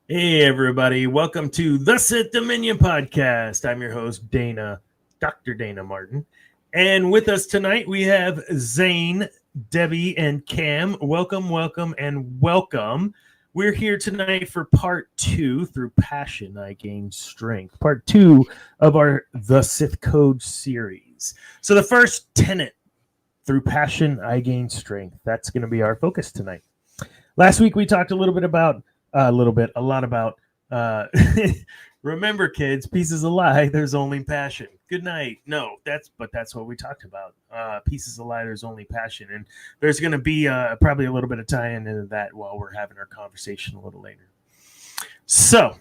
Hey, everybody. Welcome to the Sith Dominion podcast. I'm your host, Dr. Dana Martin. And with us tonight, we have Zane, Debbie, and Cam. Welcome, welcome, and welcome. We're here tonight for part 2, Through Passion, I Gain Strength. Part 2 of our The Sith Code series. So the first tenet, Through Passion, I Gain Strength. That's going to be our focus tonight. Last week, we talked a lot about remember, kids, peace is a lie, there's only passion. Good night. No, that's what we talked about. Peace is a lie, there's only passion. And there's going to be probably a little bit of tie-in into that while we're having our conversation a little later. So,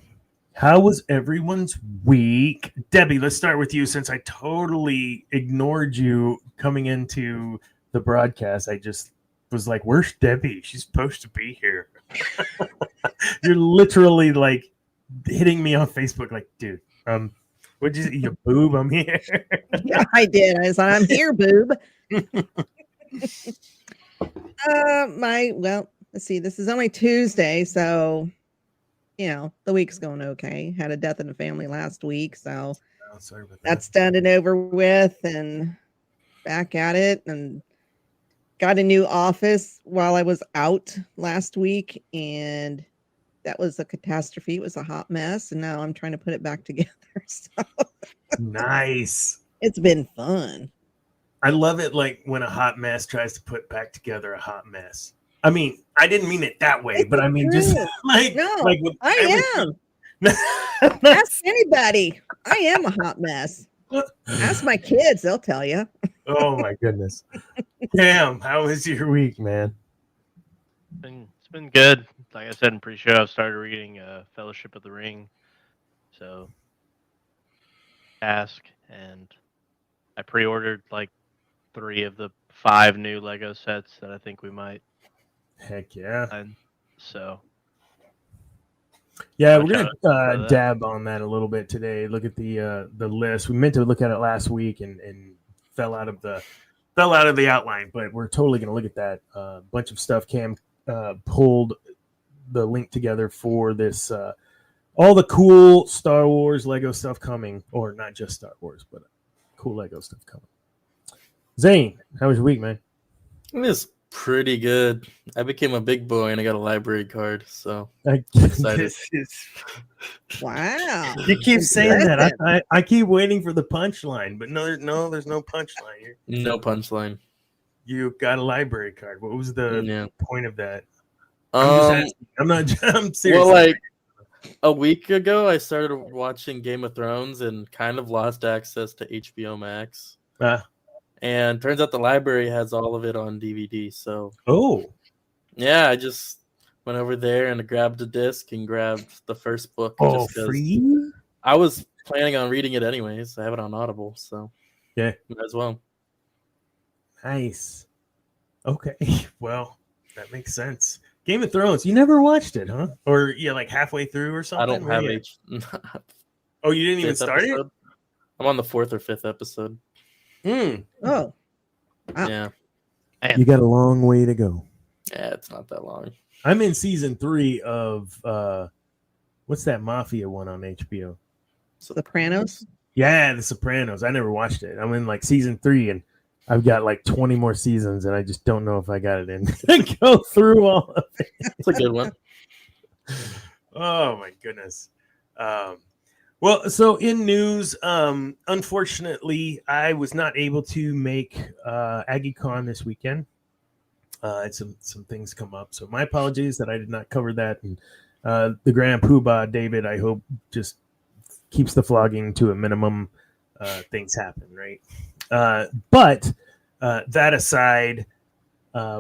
how was everyone's week? Debbie, let's start with you since I totally ignored you coming into the broadcast. I just was like, where's Debbie? She's supposed to be here. You're literally like hitting me on Facebook like, dude, what'd you say? You boob, I'm here. Yeah, I did. I said, I'm here, boob. Let's see, this is only Tuesday, so the week's going okay. Had a death in the family last week, so that's done and over with, and back at it, and got a new office while I was out last week, and that was a catastrophe. It was a hot mess, and now I'm trying to put it back together. So nice. It's been fun. I love it, like when a hot mess tries to put back together a hot mess. I mean, I didn't mean it that way, but I mean, just like, I am. Ask anybody. I am a hot mess. Ask my kids; they'll tell you. Oh my goodness. Cam, how was your week, man? It's been good. Like I said in pre-show, I've started reading Fellowship of the Ring. So, ask, and I pre-ordered like 3 of the 5 new Lego sets that I think we might. Heck yeah. And so. Yeah, we're gonna dab on that a little bit today. Look at the list. We meant to look at it last week and fell out of the outline, but we're totally gonna look at that. Bunch of stuff. Cam pulled the link together for this. All the cool Star Wars Lego stuff coming, or not just Star Wars, but cool Lego stuff coming. Zane, how was your week, man? It was pretty good. I became a big boy and I got a library card, so I'm excited. Wow. You keep saying that. I keep waiting for the punchline, but there's no punchline here. No punchline. You got a library card. What was the point of that? I'm serious. Well, like a week ago, I started watching Game of Thrones and kind of lost access to HBO Max. And turns out the library has all of it on DVD. So, yeah, I just went over there and grabbed a disc and grabbed the first book. Oh, free? I was planning on reading it anyways. I have it on Audible, so yeah, might as well. Nice. Okay, well, that makes sense. Game of Thrones. You never watched it, huh? Or like halfway through or something? I don't have it. Oh, you didn't even start it? I'm on the 4th or 5th episode. Oh. Wow. Yeah. You got a long way to go. Yeah, it's not that long. I'm in season 3 of what's that mafia one on HBO? Sopranos? Yeah, The Sopranos. I never watched it. I'm in like season 3 and I've got like 20 more seasons and I just don't know if I got it in to go through all of it. It's a good one. Oh my goodness. Well, so in news, unfortunately, I was not able to make AggieCon this weekend. Some things come up, so my apologies that I did not cover that. And the Grand Poobah, David, I hope just keeps the flogging to a minimum. Things happen, right? But that aside,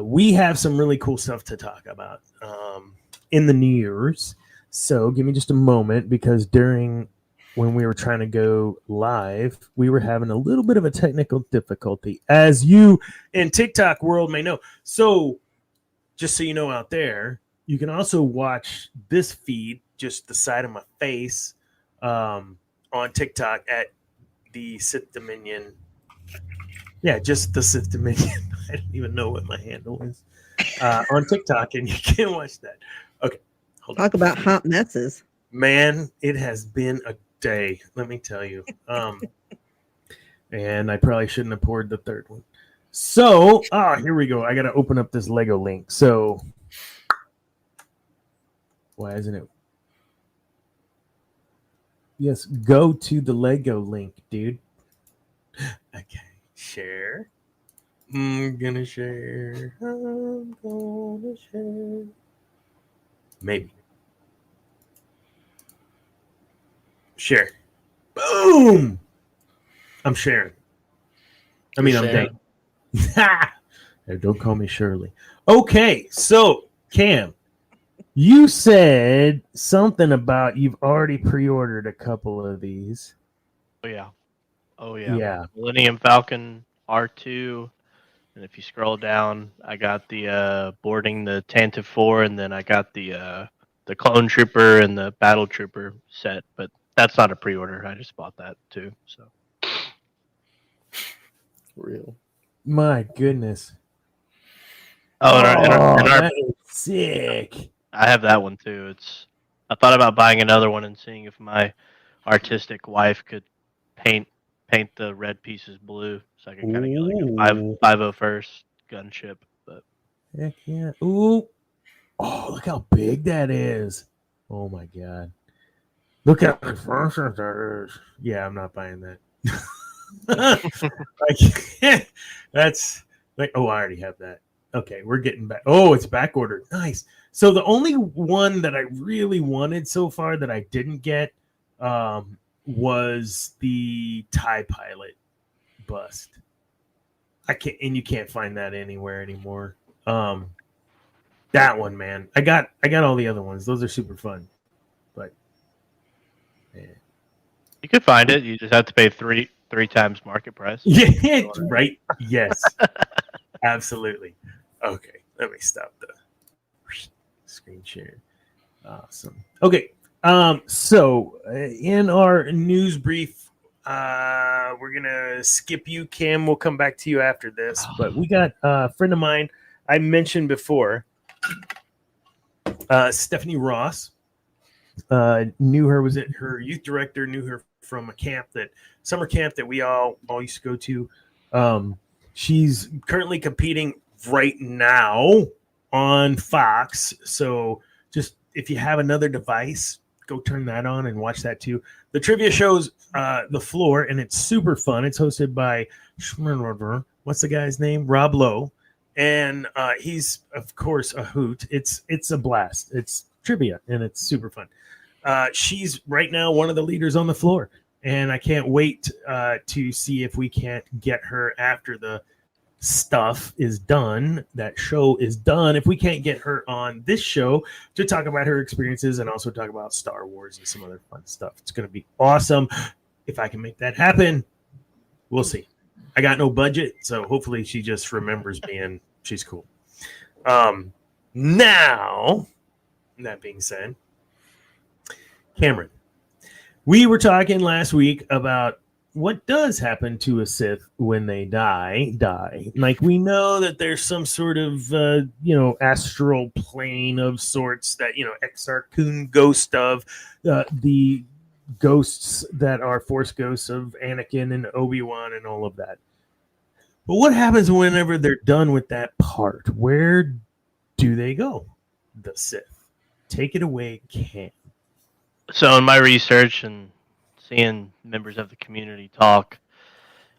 we have some really cool stuff to talk about in the news. So give me just a moment because when we were trying to go live, we were having a little bit of a technical difficulty, as you in TikTok world may know. So just so you know out there, you can also watch this feed, just the side of my face, on TikTok at the Sith Dominion. Yeah, just the Sith Dominion. I don't even know what my handle is on TikTok, and you can watch that. Okay. Talk about hot messes. Man, it has been a day, let me tell you. And I probably shouldn't have poured the third one. So, here we go. I got to open up this Lego link. So, why isn't it? Yes, go to the Lego link, dude. Okay, share. I'm gonna share. Maybe. Share. Boom! I'm sharing. I'm dating. Don't call me Shirley. Okay, so Cam, you said something about you've already pre-ordered a couple of these. Oh yeah. Yeah. Millennium Falcon R2, and if you scroll down, I got the boarding the Tantive 4, and then I got the Clone Trooper and the Battle Trooper set, but that's not a pre-order. I just bought that too. So Real. My goodness. That is sick. I have that one too. I thought about buying another one and seeing if my artistic wife could paint the red pieces blue, so I could kind of get like a 501st gunship. But heck yeah! Ooh, oh, look how big that is! Oh my god, look how expensive that is. Yeah, I'm not buying that. That's like, oh, I already have that. Okay, we're getting back. Oh, it's back ordered. Nice. So the only one that I really wanted so far that I didn't get was the TIE Pilot bust. You can't find that anywhere anymore. That one, man. I got all the other ones. Those are super fun. But man. you could find it. You just have to pay three times market price. Yeah, right. Yes. Absolutely. Okay, let me stop the screen share. Awesome. Okay. So in our news brief, we're gonna skip you, Cam. We'll come back to you after this. But we got a friend of mine I mentioned before, Stephanie Ross. Knew her, was it her youth director, knew her from a summer camp that we all used to go to. She's currently competing right now on Fox. So just if you have another device, go turn that on and watch that too. The trivia shows The Floor, and it's super fun. It's hosted by what's the guy's name? Rob Lowe. And he's, of course, a hoot. It's a blast. It's trivia, and it's super fun. She's right now one of the leaders on The Floor, and I can't wait to see if we can't get her after the stuff is done, that show is done, if we can't get her on this show to talk about her experiences and also talk about Star Wars and some other fun stuff. It's going to be awesome. If I can make that happen, we'll see. I got no budget, so hopefully she just remembers me and she's cool. Now, that being said, Cameron, we were talking last week about what does happen to a Sith when they die. Like, we know that there's some sort of, astral plane of sorts that, Exar Kun ghost of, the ghosts that are Force ghosts of Anakin and Obi-Wan and all of that. But what happens whenever they're done with that part? Where do they go? The Sith. Take it away, Cam. So in my research and seeing members of the community talk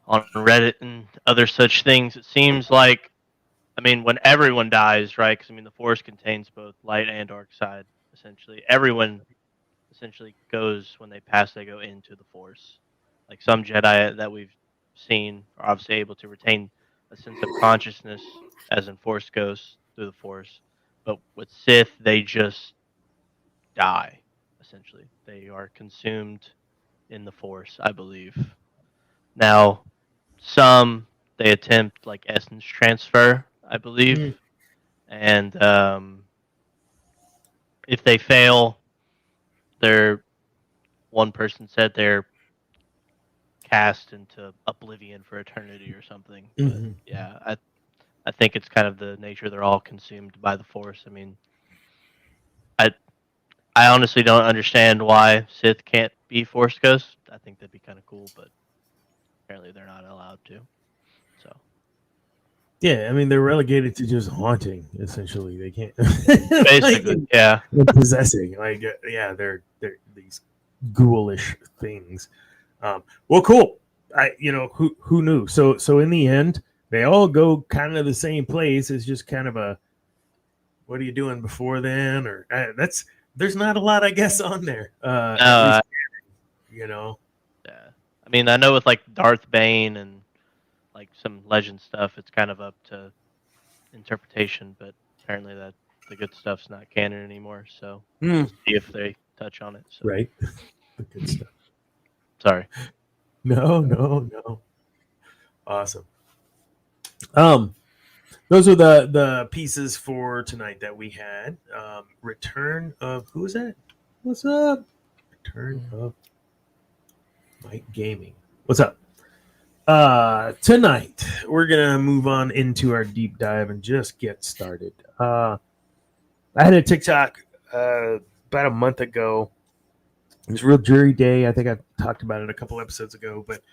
on Reddit and other such things, it seems like, when everyone dies, right? Because the Force contains both light and dark side. Essentially, everyone essentially goes, when they pass, they go into the Force. Like some Jedi that we've seen are obviously able to retain a sense of consciousness, as in Force ghosts, through the Force. But with Sith, they just die. Essentially, they are consumed in the Force, I believe. Now, some they attempt like essence transfer, I believe, and if they fail, one person said they're cast into oblivion for eternity or something. Mm-hmm. But yeah, I think it's kind of the nature they're all consumed by the Force. I honestly don't understand why Sith can't be Force Ghosts. I think that'd be kind of cool, but apparently they're not allowed to. So. Yeah, I mean they're relegated to just haunting. Essentially, they can't. Basically, like, yeah. Possessing, like yeah, they're these ghoulish things. Well, cool. Who knew? So in the end, they all go kind of the same place. It's just kind of a, what are you doing before then? Or there's not a lot, I guess, on there. At least, Yeah, I mean, I know with like Darth Bane and like some legend stuff, it's kind of up to interpretation. But apparently, that the good stuff's not canon anymore. So we'll see if they touch on it. So. Right, the good stuff. Sorry. No. Awesome. Those are the pieces for tonight that we had. Return of, who is that? What's up? Return of Mike Gaming. What's up? Tonight we're gonna move on into our deep dive and just get started. I had a TikTok about a month ago. It was real jury day. I think I talked about it a couple episodes ago, but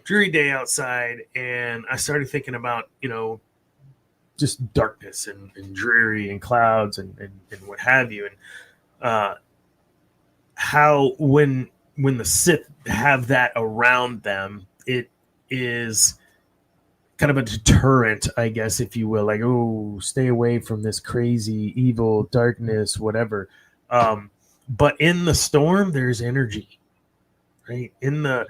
jury day outside, and I started thinking about, just darkness and dreary and clouds and what have you, and how when the Sith have that around them, it is kind of a deterrent, I guess, if you will. Like, oh, stay away from this crazy, evil, darkness, whatever. But in the storm, there's energy, right? In the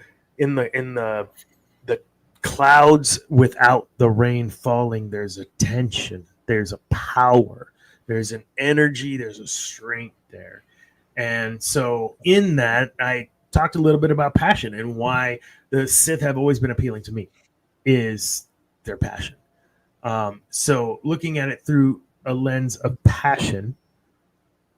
clouds without the rain falling, there's a tension, there's a power, there's an energy, there's a strength there. And so in that, I talked a little bit about passion and why the Sith have always been appealing to me is their passion. So looking at it through a lens of passion,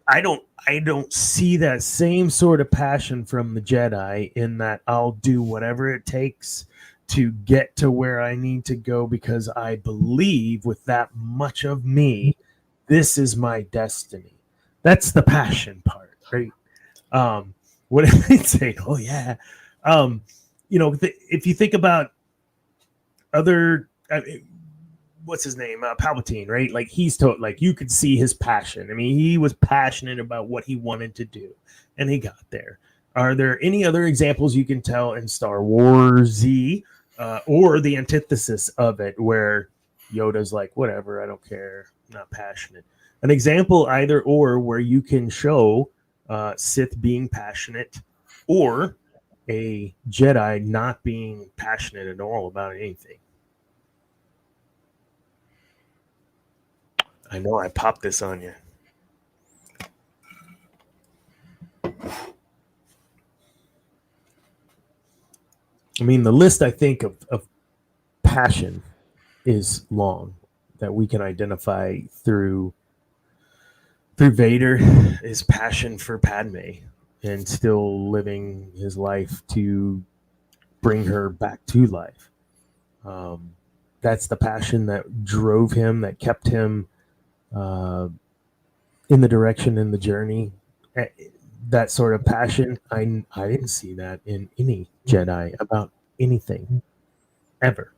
I don't see that same sort of passion from the Jedi, in that I'll do whatever it takes to get to where I need to go because I believe with that much of me, this is my destiny. That's the passion part, right? What did they say? Oh yeah. If you think about other, what's his name? Palpatine, right? Like he's told, like you could see his passion. I mean, he was passionate about what he wanted to do, and he got there. Are there any other examples you can tell in Star Wars Z, or the antithesis of it, where Yoda's like, whatever, I don't care, I'm not passionate? An example either or where you can show Sith being passionate, or a Jedi not being passionate at all about anything. I know I popped this on you. I mean, the list, I think, of passion is long that we can identify through Vader, his passion for Padme and still living his life to bring her back to life. That's the passion that drove him, that kept him in the direction, in the journey. That sort of passion, I didn't see that in any Jedi about anything ever.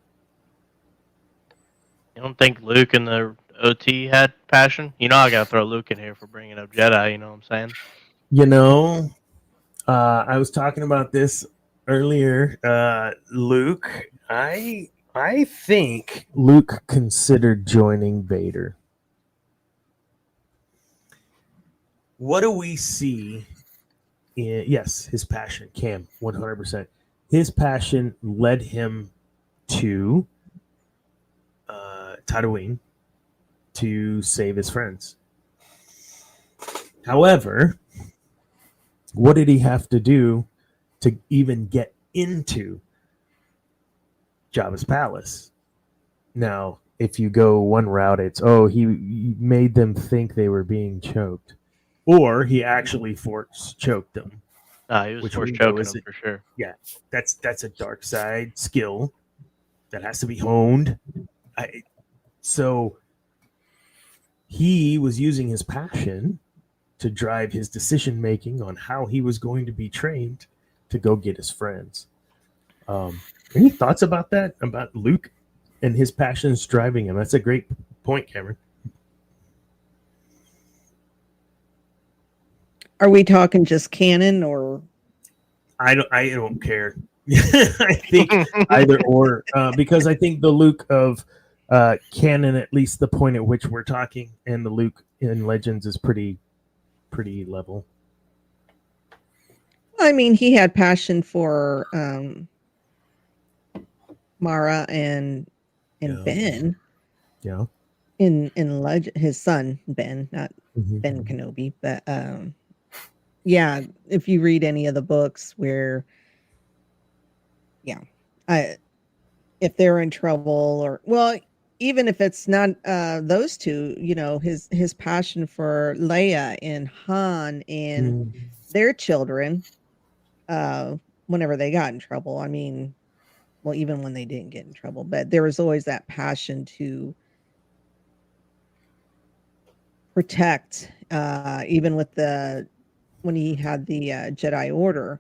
You don't think Luke and the OT had passion? You know, I gotta throw Luke in here for bringing up Jedi. You know what I'm saying? I was talking about this earlier. Luke, I think Luke considered joining Vader. What do we see? Yes, his passion, Cam, 100%. His passion led him to Tatooine to save his friends. However, what did he have to do to even get into Jabba's palace? Now, if you go one route, it's, he made them think they were being choked. Or he actually force choked them. He was force choking them for sure. Yeah, that's a dark side skill that has to be honed. So he was using his passion to drive his decision making on how he was going to be trained to go get his friends. Any thoughts about that? About Luke and his passions driving him? That's a great point, Cameron. Are we talking just canon or? I don't care. I think either or, because I think the Luke of canon, at least the point at which we're talking, and the Luke in Legends is pretty level. I mean, he had passion for Mara and Ben. Yeah. In his son Ben, not Ben Kenobi, but yeah, if you read any of the books where, if they're in trouble or, well, even if it's not those two, his passion for Leia and Han and their children, whenever they got in trouble. I mean, well, even when they didn't get in trouble, but there was always that passion to protect, even with when he had the Jedi Order,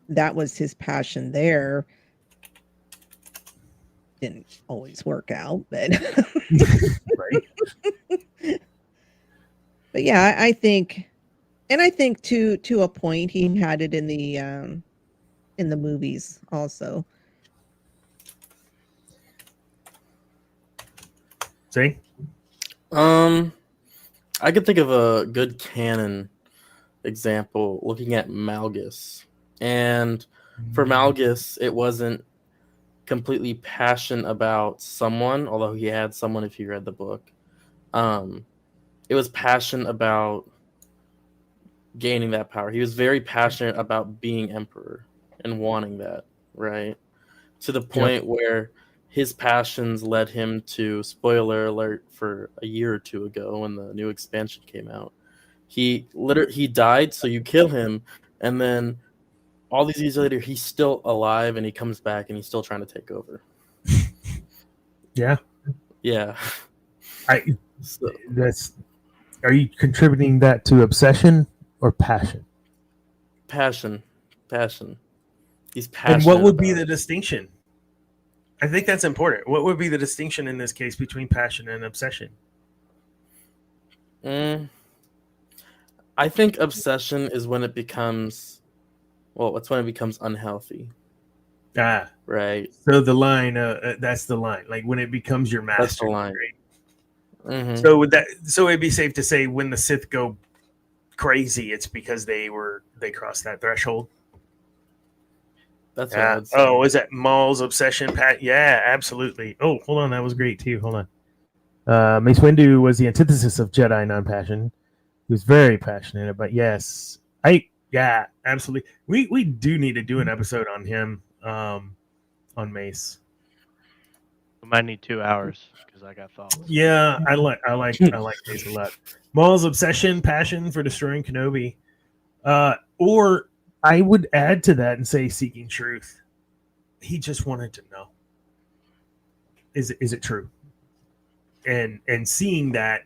that was his passion there. Didn't always work out, but right. But yeah, I think to a point he had it in the movies also. See? I could think of a good canon example looking at Malgus. And for Malgus, it wasn't completely passion about someone, although he had someone if you read the book. It was passion about gaining that power. He was very passionate about being emperor and wanting that, right? To the point where his passions led him to, spoiler alert, for a year or two ago when the new expansion came out. He died, so you kill him, and then all these years later, he's still alive, and he comes back, and he's still trying to take over. Yeah. Are you contributing that to obsession or passion? Passion. He's passionate. And what would be the distinction? I think that's important. What would be the distinction in this case between passion and obsession? I think obsession is when it becomes, it's when it becomes unhealthy. Right. So the line, that's the line. Like when it becomes your master. That's the line. Right? So it'd be safe to say when the Sith go crazy, it's because they crossed that threshold. That's what I'd say. Was that Maul's obsession? Yeah, absolutely. Oh, hold on, that was great too. Hold on. Mace Windu was the antithesis of Jedi non-passion. He was very passionate, but yes, absolutely. We do need to do an episode on him, on Mace. We might need 2 hours because I got thoughts. Yeah, I like Mace a lot. Maul's obsession, passion for destroying Kenobi, or I would add to that and say seeking truth. He just wanted to know. Is it true? And seeing that,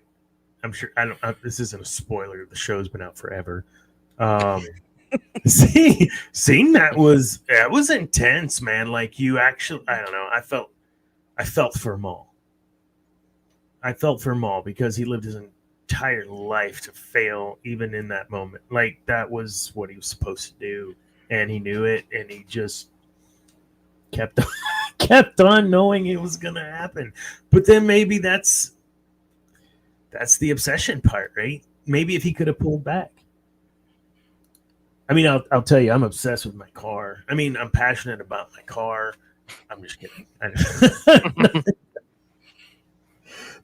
I'm sure this isn't a spoiler. The show's been out forever. Seeing that was intense, man. Like you actually, I don't know. I felt for Maul. I felt for Maul because he lived his entire life to fail even in that moment. Like that was what he was supposed to do, and he knew it, and he just kept on knowing it was gonna happen. But then maybe that's the obsession part, right? Maybe if he could have pulled back. I mean, I'll tell you, I'm obsessed with my car. I mean, I'm passionate about my car. I'm just kidding.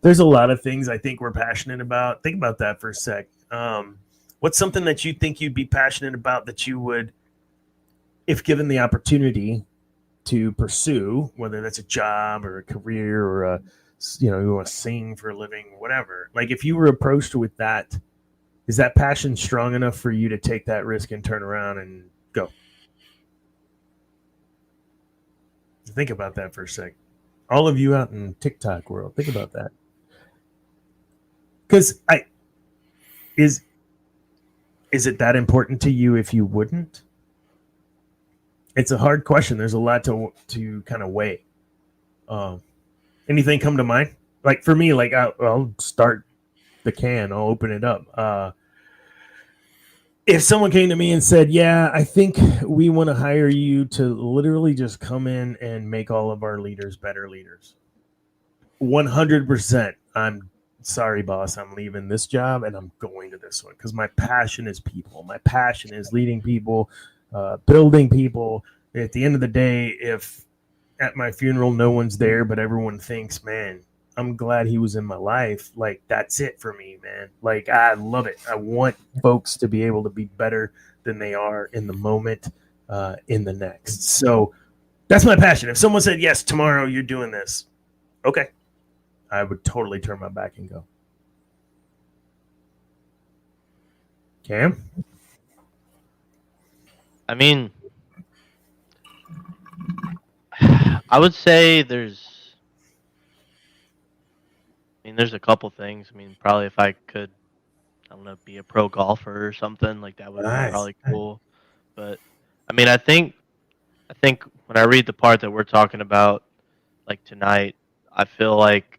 There's a lot of things I think we're passionate about. Think about that for a sec. What's something that you think you'd be passionate about that you would, if given the opportunity to pursue, whether that's a job or a career or you want to sing for a living, whatever. Like if you were approached with that, is that passion strong enough for you to take that risk and turn around and go? Think about that for a sec. All of you out in TikTok world, think about that. Because is it that important to you if you wouldn't? It's a hard question. There's a lot to kind of weigh. Anything come to mind? Like for me, like I'll start the can. I'll open it up. If someone came to me and said, "Yeah, I think we want to hire you to literally just come in and make all of our leaders better leaders," 100%. I'm sorry, boss. I'm leaving this job and I'm going to this one because my passion is people. My passion is leading people, building people. At the end of the day, if at my funeral no one's there, but everyone thinks, man, I'm glad he was in my life. Like, that's it for me, man. Like, I love it. I want folks to be able to be better than they are in the moment, in the next. So that's my passion. If someone said, yes, tomorrow you're doing this, okay, I would totally turn my back and go. Cam? I mean, I would say there's a couple things. I mean, probably if I could, I don't know, be a pro golfer or something, like that would be probably cool. But I mean, I think when I read the part that we're talking about, like tonight, I feel like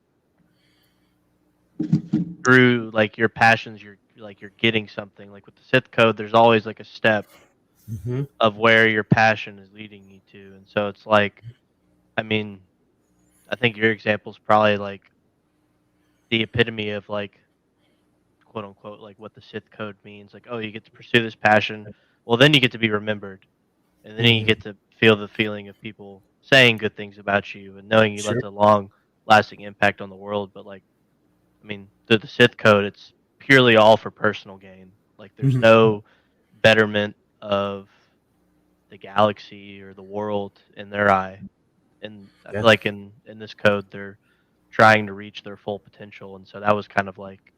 through like your passions, you're getting something. Like with the Sith Code, there's always like a step of where your passion is leading you to, and so it's like, I mean, I think your example is probably like the epitome of like, quote unquote, like what the Sith Code means. Like, oh, you get to pursue this passion. Well, then you get to be remembered, and then you get to feel the feeling of people saying good things about you and knowing you left a long-lasting impact on the world. But like, I mean, through the Sith Code, it's purely all for personal gain. Like, there's no betterment of the galaxy or the world in their eye. And I feel like in this code, they're trying to reach their full potential. And so that was kind of like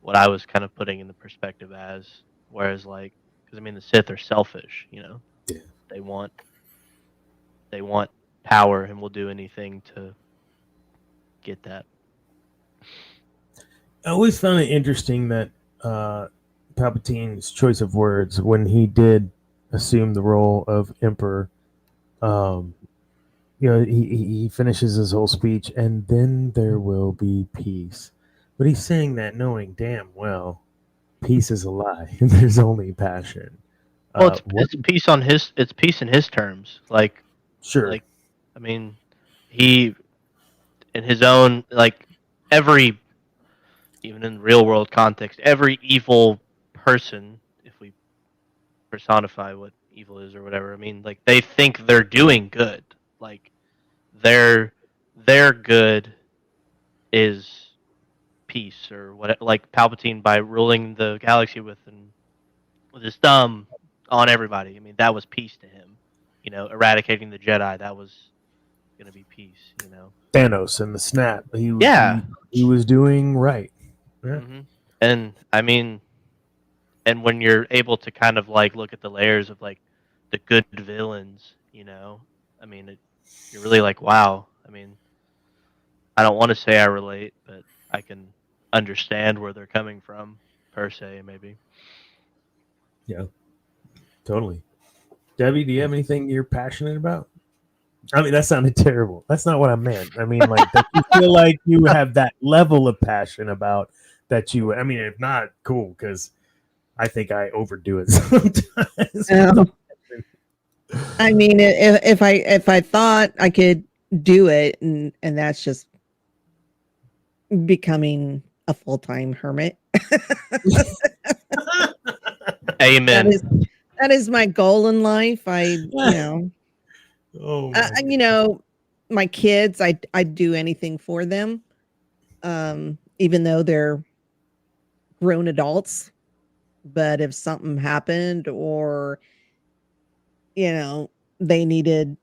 what I was kind of putting in the perspective as. Whereas, like, because I mean, the Sith are selfish, you know? Yeah. They want power and will do anything to get that. I always found it interesting that Palpatine's choice of words when he did assume the role of Emperor. You know, he finishes his whole speech, and then there will be peace. But he's saying that knowing damn well peace is a lie. There's only passion. Well, it's peace on his. It's peace in his terms. Like, sure. I mean, he, in his own, like, every, even in real world context, every evil person, if we personify what evil is or whatever, I mean, like, they think they're doing good. Like, their good is peace, or what, like Palpatine by ruling the galaxy with his thumb on everybody. I mean, that was peace to him. You know, eradicating the Jedi, that was gonna be peace. You know, Thanos and the snap. He was doing right. Yeah. And I mean, and when you're able to kind of like look at the layers of like the good villains, you know, I mean, you're really like, wow. I mean, I don't want to say I relate, but I can understand where they're coming from, per se, maybe. Yeah, totally. Debbie, do you have anything you're passionate about? I mean, that sounded terrible. That's not what I meant. I mean, like, that you feel like you have that level of passion about that you, I mean, if not, cool, because I think I overdo it sometimes. I mean, if I thought I could do it, and that's just becoming a full-time hermit. Amen. That is my goal in life. My kids, I'd do anything for them, even though they're grown adults. But if something happened, or they needed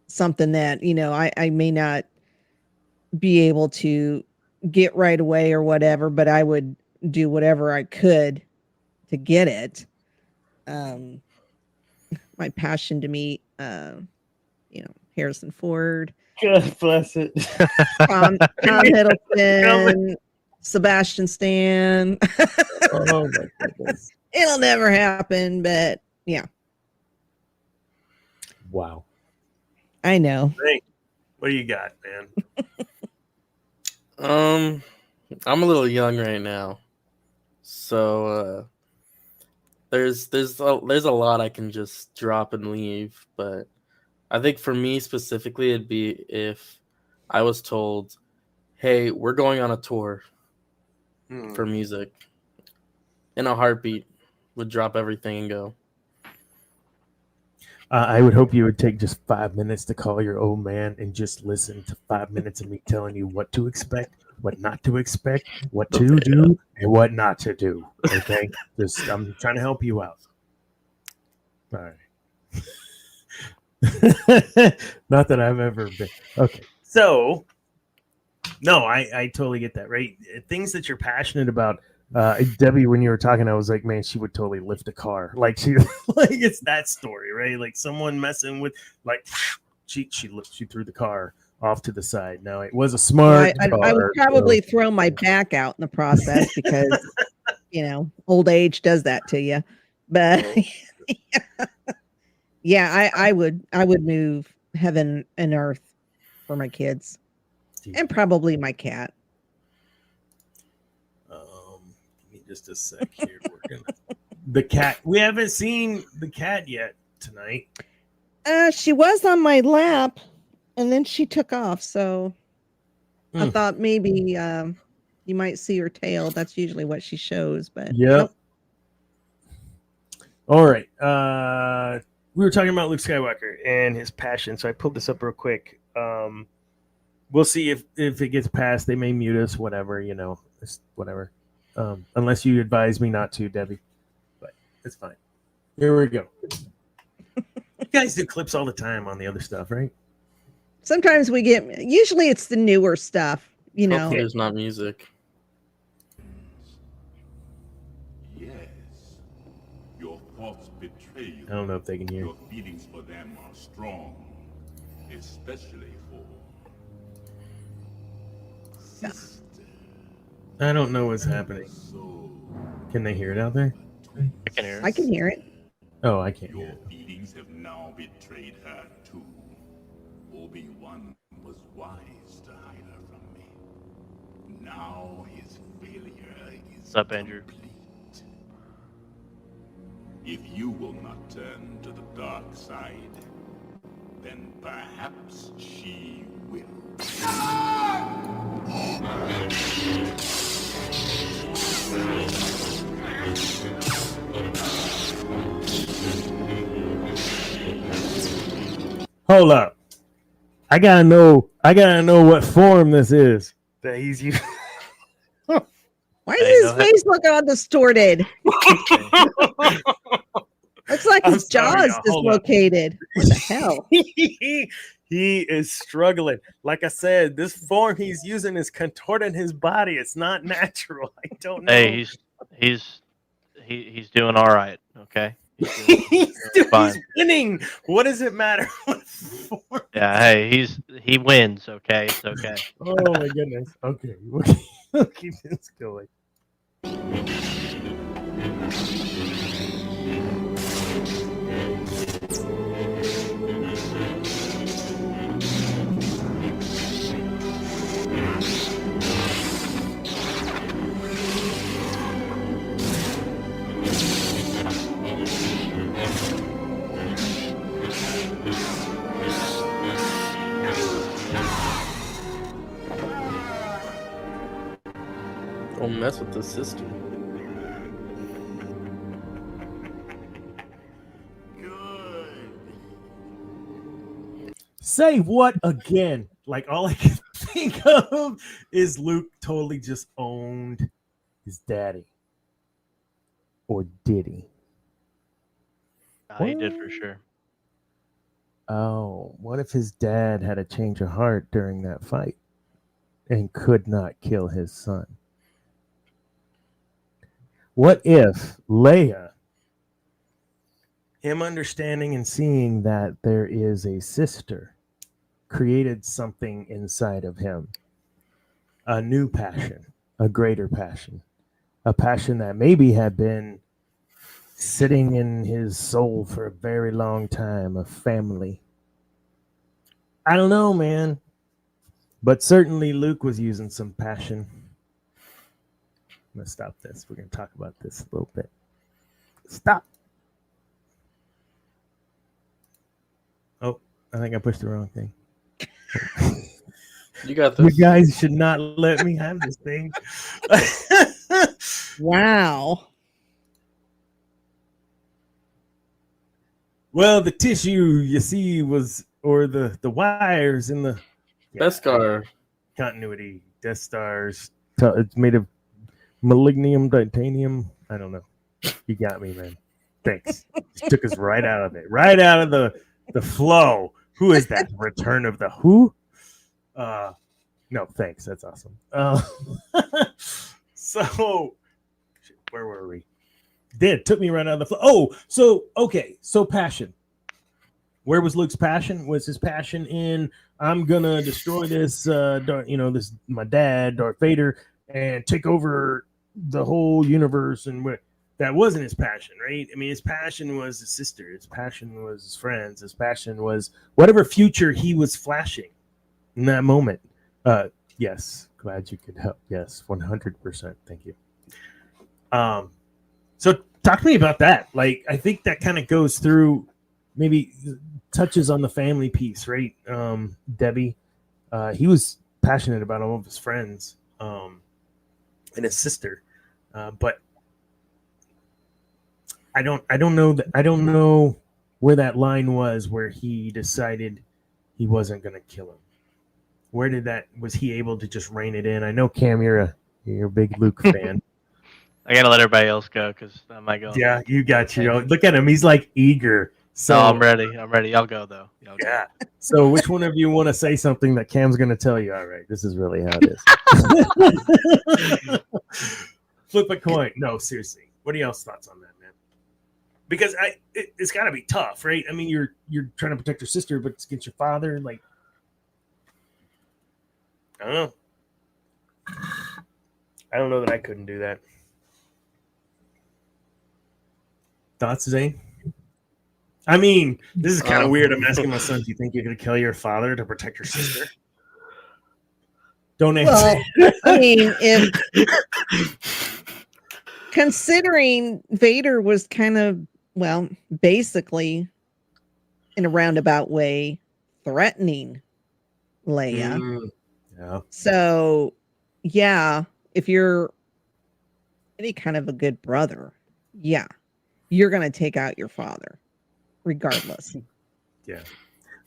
something that I may not be able to get right away or whatever, but I would do whatever I could to get it. My passion to meet Harrison Ford, God bless it. Tom Hiddleston, Sebastian Stan. Oh my goodness. It'll never happen, but yeah. Wow. I know. Hey, what do you got, man? I'm a little young right now, so there's a lot I can just drop and leave, but I think for me specifically, it'd be if I was told, "Hey, we're going on a tour for music," in a heartbeat, would drop everything and go. I would hope you would take just 5 minutes to call your old man and just listen to 5 minutes of me telling you what to expect, what not to expect, what to do, and what not to do. Okay? I'm trying to help you out. All right. Not that I've ever been. Okay. So, no, I totally get that, right? Things that you're passionate about. Debbie, when you were talking, I was like, man, she would totally lift a car. Like it's that story, right? Like someone messing with, like, she threw the car off to the side. Now it was a smart car. I would probably throw my back out in the process because old age does that to you. But yeah, I would move heaven and earth for my kids and probably my cat. Just a sec here. The cat. We haven't seen the cat yet tonight. She was on my lap, and then she took off. So I thought maybe you might see her tail. That's usually what she shows. But yep. All right. We were talking about Luke Skywalker and his passion. So I pulled this up real quick. We'll see if it gets passed. They may mute us. Whatever. Whatever. Unless you advise me not to, Debbie. But it's fine. Here we go. You guys do clips all the time on the other stuff, right? Sometimes we get... Usually it's the newer stuff, Hopefully there's not music. Yes. Your thoughts betray you. I don't know if they can hear. Your feelings for them are strong. Especially for... sister. I don't know what's happening. Can they hear it out there? I can hear it. I can hear it. Oh, I can't hear Your it. feelings have now betrayed her too. Obi-Wan was wise to hide her from me. Now his failure is What's up, Andrew? complete. If you will not turn to the dark side, then perhaps she will. Hold up. I gotta know what form this is that he's using. Why is his face looking all distorted? Looks like his jaw's dislocated. What the hell? He is struggling. Like I said, this form he's using is contorting his body. It's not natural. I don't know. Hey, he's doing all right. Okay. He's winning. What does it matter? Yeah. Hey, he wins. Okay. It's okay. Oh my goodness. Okay. We'll keep this going. Don't mess with the sister. Say what again? Like all I can think of is Luke totally just owned his daddy. Or did he? He did for sure. Oh, what if his dad had a change of heart during that fight and could not kill his son? What if Leia, him understanding and seeing that there is a sister created something inside of him, a new passion, a greater passion, a passion that maybe had been sitting in his soul for a very long time, a family. I don't know, man. But certainly Luke was using some passion. I'm going to stop this. We're going to talk about this a little bit. Stop. Oh, I think I pushed the wrong thing. You got this. You guys should not let me have this thing. Wow. Well, the tissue you see was, or the wires in the Death Star continuity, Death Stars. It's made of molybdenum, titanium. I don't know. You got me, man. Thanks. Just took us right out of it, right out of the flow. Who is that? Return of the who? No, thanks. That's awesome. So, where were we? It took me right out of the flow. Oh, so okay. So passion. Where was Luke's passion? Was his passion in I'm gonna destroy this? This my dad, Darth Vader, and take over the whole universe, and that wasn't his passion, right? I mean, his passion was his sister. His passion was his friends. His passion was whatever future he was flashing in that moment. Yes, glad you could help. Yes, 100%. Thank you. So talk to me about that. Like, I think that kind of goes through, maybe touches on the family piece, right? Debbie, he was passionate about all of his friends, and his sister, but I don't know where that line was where he decided he wasn't going to kill him. Where did that, was he able to just rein it in? I know, Cam, you're a big Luke fan. I gotta let everybody else go because I might go. Yeah, you got you. Look at him; he's like eager. So no, I'm ready. Y'all go though. Yeah. So which one of you want to say something that Cam's going to tell you? All right, this is really how it is. Flip a coin. No, seriously. What are y'all's thoughts on that, man? Because it's got to be tough, right? I mean, you're trying to protect your sister, but it's against your father. Like, I don't know. I don't know that I couldn't do that. Thoughts, Zane? I mean, this is kind of weird. I'm asking my son, do you think you're going to kill your father to protect your sister? Don't answer. Well, I mean, if considering Vader was kind of, well, basically in a roundabout way threatening Leia. Yeah. So, yeah, if you're any kind of a good brother, yeah, you're going to take out your father regardless. Yeah.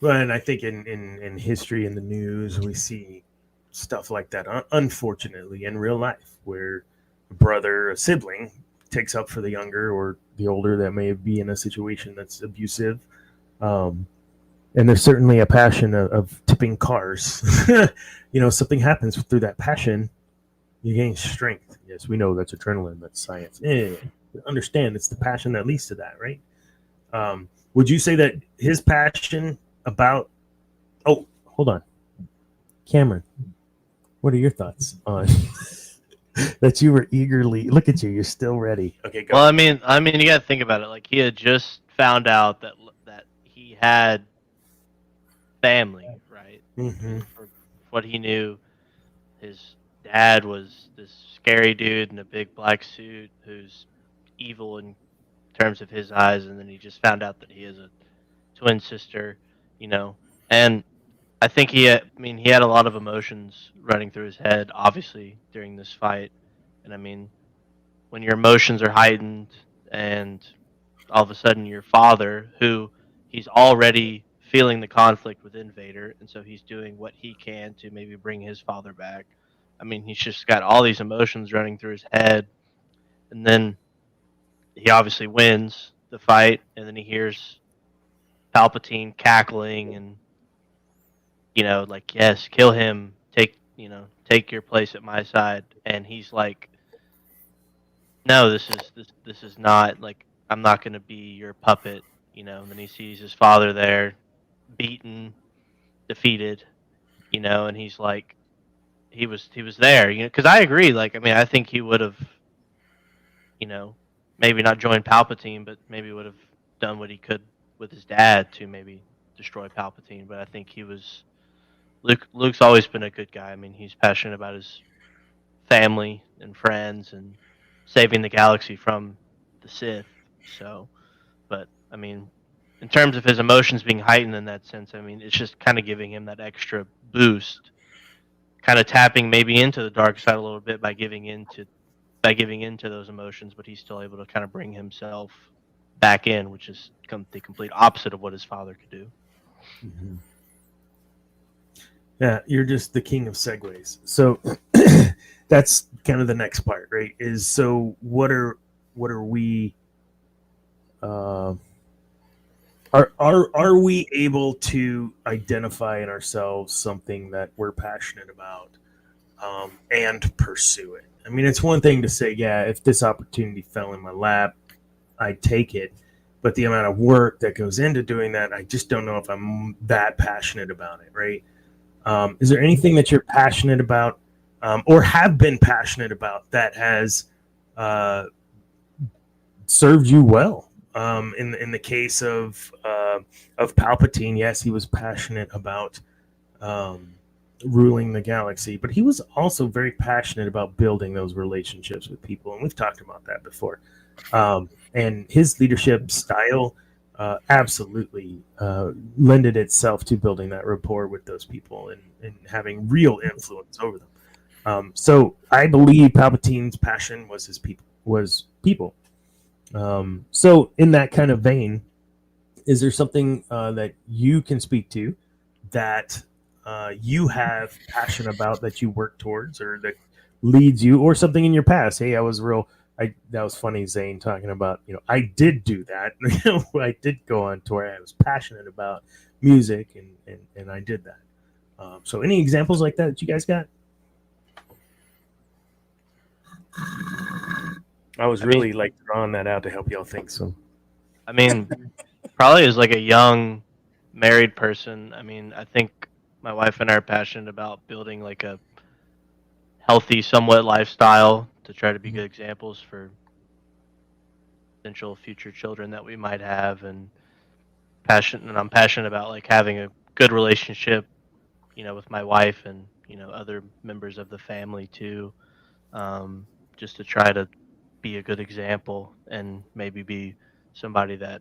Well, and I think in history, in the news, we see stuff like that, unfortunately, in real life, where a brother, a sibling, takes up for the younger or the older that may be in a situation that's abusive. And there's certainly a passion of tipping cars. Something happens through that passion, you gain strength. Yes, we know that's adrenaline, that's science. Understand it's the passion that leads to that, right? Would you say that his passion about... Oh, hold on. Cameron, what are your thoughts on that you were eagerly... Look at you, you're still ready. Okay, go. Well, I mean, you got to think about it. Like, he had just found out that he had family, right? Mm-hmm. For what he knew, his dad was this scary dude in a big black suit who's evil in terms of his eyes, and then he just found out that he has a twin sister, and I think he had a lot of emotions running through his head, obviously, during this fight. And I mean, when your emotions are heightened and all of a sudden your father, who he's already feeling the conflict within Vader, and so he's doing what he can to maybe bring his father back. I mean, he's just got all these emotions running through his head, and then he obviously wins the fight, and then he hears Palpatine cackling and, like, yes, kill him, take your place at my side. And he's like, no, this is not, like, I'm not going to be your puppet, and then he sees his father there beaten, defeated, and he's like, he was there, because I agree. Like, I mean, I think he would have, maybe not joined Palpatine, but maybe would have done what he could with his dad to maybe destroy Palpatine. But I think Luke's always been a good guy. I mean, he's passionate about his family and friends and saving the galaxy from the Sith. So, but I mean, in terms of his emotions being heightened in that sense, I mean, it's just kind of giving him that extra boost, kind of tapping maybe into the dark side a little bit by giving into those emotions, but he's still able to kind of bring himself back in, which is the complete opposite of what his father could do. Mm-hmm. Yeah, you're just the king of segues. So that's kind of the next part, right? Is so what are we? Are we able to identify in ourselves something that we're passionate about and pursue it? I mean, it's one thing to say, yeah, if this opportunity fell in my lap, I'd take it. But the amount of work that goes into doing that, I just don't know if I'm that passionate about it, right? Is there anything that you're passionate about or have been passionate about that has served you well? In the case of Palpatine, yes, he was passionate about ruling the galaxy, but he was also very passionate about building those relationships with people, and we've talked about that before. And his leadership style absolutely lended itself to building that rapport with those people and having real influence over them. So I believe Palpatine's passion was people. So in that kind of vein, is there something that you can speak to that you have passion about that you work towards or that leads you, or something in your past? Hey, that was funny, Zane, talking about, I did do that. I did go on tour. I was passionate about music and I did that. So any examples like that you guys got? I was really drawing that out to help y'all think. So, I mean, probably as like a young married person, I mean, I think my wife and I are passionate about building like a healthy, somewhat lifestyle to try to be good examples for potential future children that we might have, and I'm passionate about like having a good relationship, with my wife and other members of the family too, just to try to be a good example and maybe be somebody that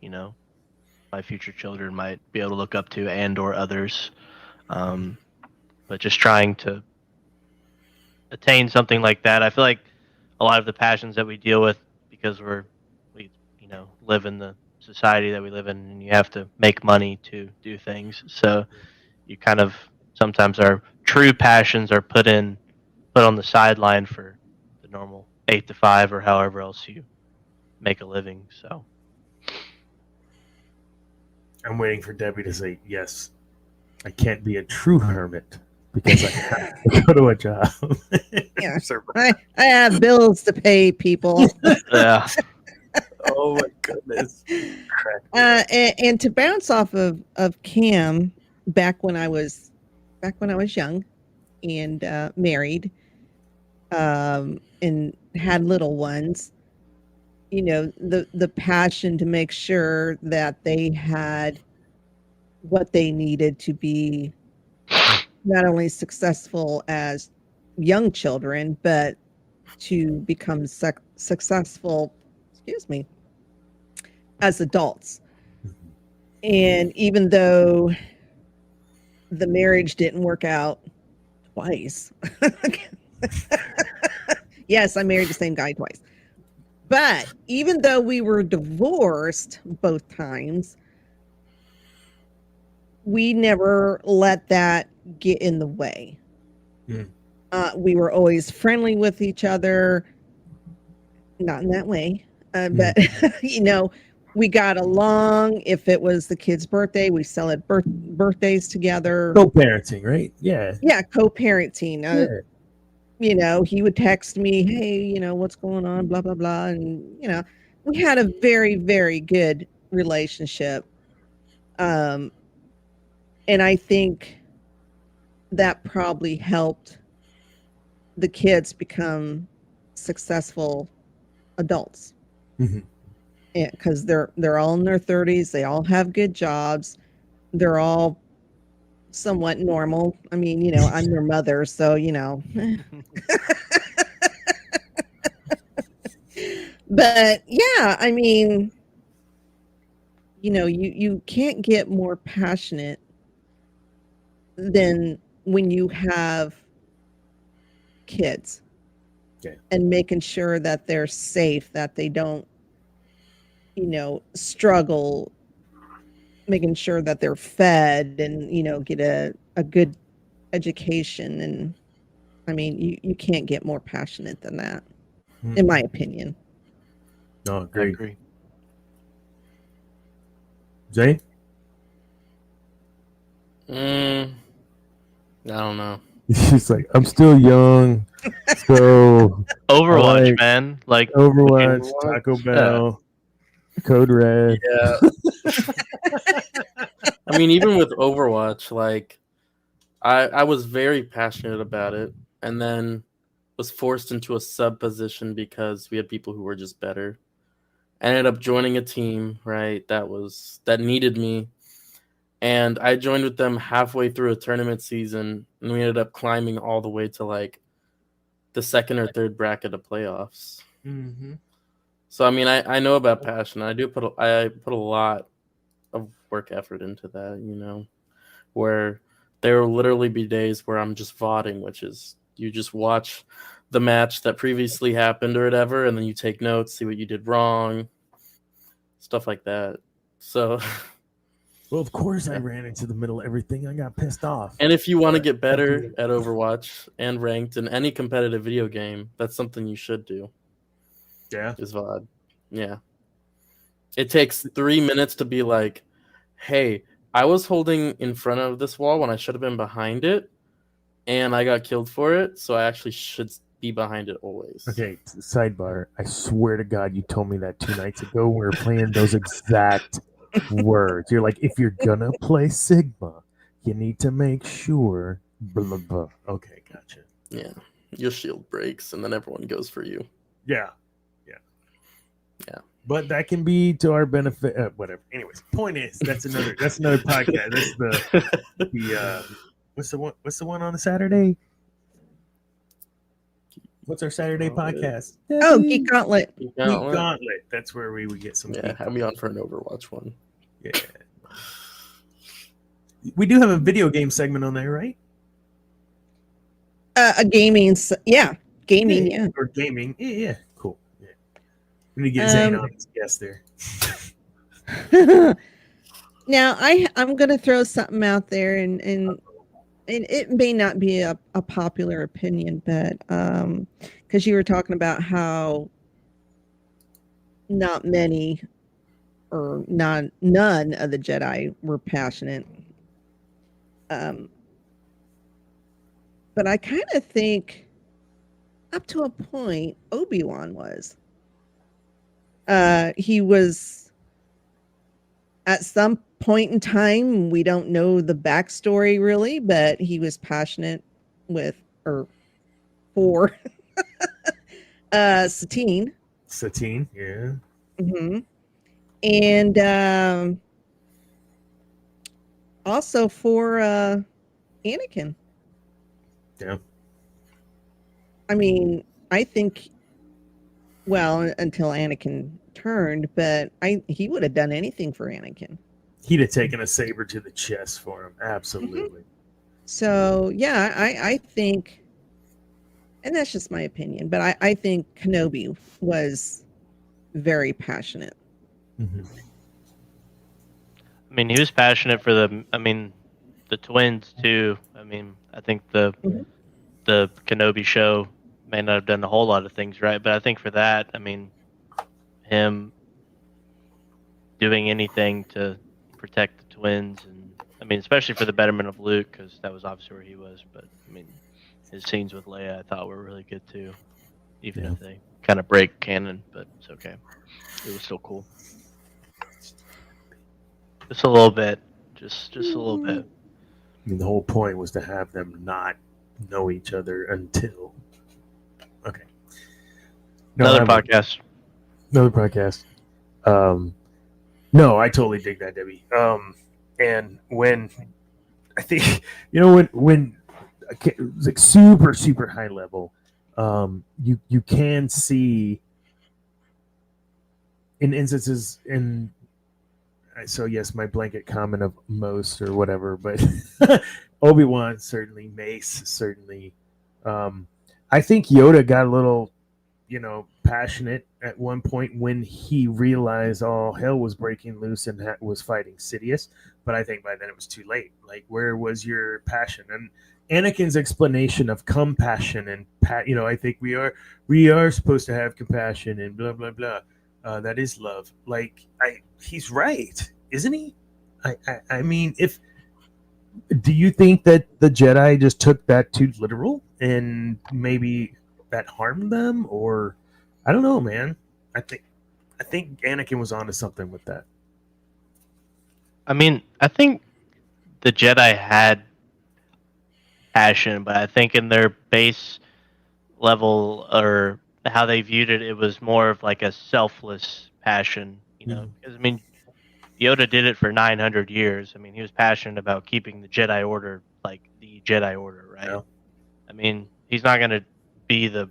my future children might be able to look up to, and or others. But just trying to attain something like that. I feel like a lot of the passions that we deal with, because we live in the society that we live in, and you have to make money to do things. So you kind of sometimes our true passions are put on the sideline for the normal 8 to 5 or however else you make a living. So I'm waiting for Debbie to say, yes, I can't be a true hermit because I have to go to a job. Yeah, I have bills to pay, people. Yeah. Oh my goodness. And to bounce off of Cam, back when I was young and married, and had little ones, the passion to make sure that they had what they needed to be not only successful as young children, but to become successful, as adults. And even though the marriage didn't work out twice, yes, I married the same guy twice. But even though we were divorced both times, we never let that get in the way. Mm. We were always friendly with each other, not in that way, but we got along. If it was the kid's birthday, we celebrate birthdays together. Co-parenting, right? Yeah. Yeah, co-parenting. He would text me, hey, what's going on, blah, blah, blah. And, we had a very, very good relationship. And I think that probably helped the kids become successful adults. Mm-hmm. Yeah, because they're all in their 30s. They all have good jobs. They're all somewhat normal. I mean, I'm their mother, so But yeah, I mean, you can't get more passionate than when you have kids. Yeah. And making sure that they're safe, that they don't, struggle, making sure that they're fed and, get a good education. And I mean, you can't get more passionate than that, in my opinion. No, I agree. Jay? I don't know. She's like, I'm still young, so Overwatch, like man. Like Overwatch, Taco Bell, Code Red. Yeah. I mean, even with Overwatch, like I was very passionate about it, and then was forced into a sub position because we had people who were just better. I ended up joining a team, right, that needed me. And I joined with them halfway through a tournament season, and we ended up climbing all the way to like the second or third bracket of playoffs. Mm-hmm. So I mean, I know about passion. I put a lot of work effort into that, where there will literally be days where I'm just vodding, which is you just watch the match that previously happened or whatever, and then you take notes, see what you did wrong, stuff like that. So Well, of course, I ran into the middle of everything. I got pissed off. and if you want to get better at Overwatch and ranked in any competitive video game, that's something you should do. Yeah. Is VOD. Yeah. It takes 3 minutes to be like, hey, I was holding in front of this wall when I should have been behind it, and I got killed for it, so I actually should be behind it always. Okay, sidebar. I swear to God, you told me that 2 nights ago. We were playing those exact words. You're like, if you're gonna play Sigma, you need to make sure. Blah, blah, blah. Okay, gotcha. Yeah, your shield breaks, and then everyone goes for you. Yeah. Yeah. But that can be to our benefit. Whatever. Anyways, point is that's another podcast. That's the what's the one on the Saturday? What's our Saturday podcast? Oh, Geek Gauntlet. Geek Gauntlet. That's where we would get some. Yeah, have me on for an Overwatch one. Yeah. We do have a video game segment on there, right? A gaming, yeah. Gaming, yeah. Or gaming. Yeah, cool. Yeah. We need to get Zane on as guest there. Now, I'm going to throw something out there, and it may not be a popular opinion, but because you were talking about how not many or none of the Jedi were passionate. But I kind of think up to a point, Obi-Wan was. He was at some point in time, we don't know the backstory really, but he was passionate for Satine. Satine, yeah. Mm-hmm. And also for Anakin. Yeah. I mean, I think, well, until Anakin turned, but he would have done anything for Anakin. He'd have taken a saber to the chest for him. Absolutely. Mm-hmm. So, yeah, I think, and that's just my opinion, but I think Kenobi was very passionate. Mm-hmm. I mean, he was passionate for the twins too. I mean, I think the Kenobi show may not have done a whole lot of things right, but I think for that, I mean, him doing anything to protect the twins, and I mean, especially for the betterment of Luke, because that was obviously where he was. But I mean, his scenes with Leia, I thought were really good too, even if they kind of break canon, but it's okay. It was still cool. Just a little bit, just a little bit. mean, the whole point was to have them not know each other until. Okay. No, Another podcast. Another podcast. No, I totally dig that, Debbie. And when I think when it's like super high level, you can see in instances in. So yes, my blanket comment of most or whatever, but Obi-Wan certainly, Mace certainly. I think Yoda got a little, passionate at one point when he realized all hell was breaking loose and was fighting Sidious. But I think by then it was too late. Like, where was your passion? And Anakin's explanation of compassion and I think we are supposed to have compassion and blah blah blah. That is love. Like, he's right, isn't he? I mean, do you think that the Jedi just took that too literal and maybe that harmed them, or I don't know, man. I think Anakin was onto something with that. I mean, I think the Jedi had passion, but I think in their base level or how they viewed it, it was more of like a selfless passion, because I mean, Yoda did it for 900 years. I mean, he was passionate about keeping the Jedi Order like the Jedi Order, right? Yeah. I mean, he's not going to be the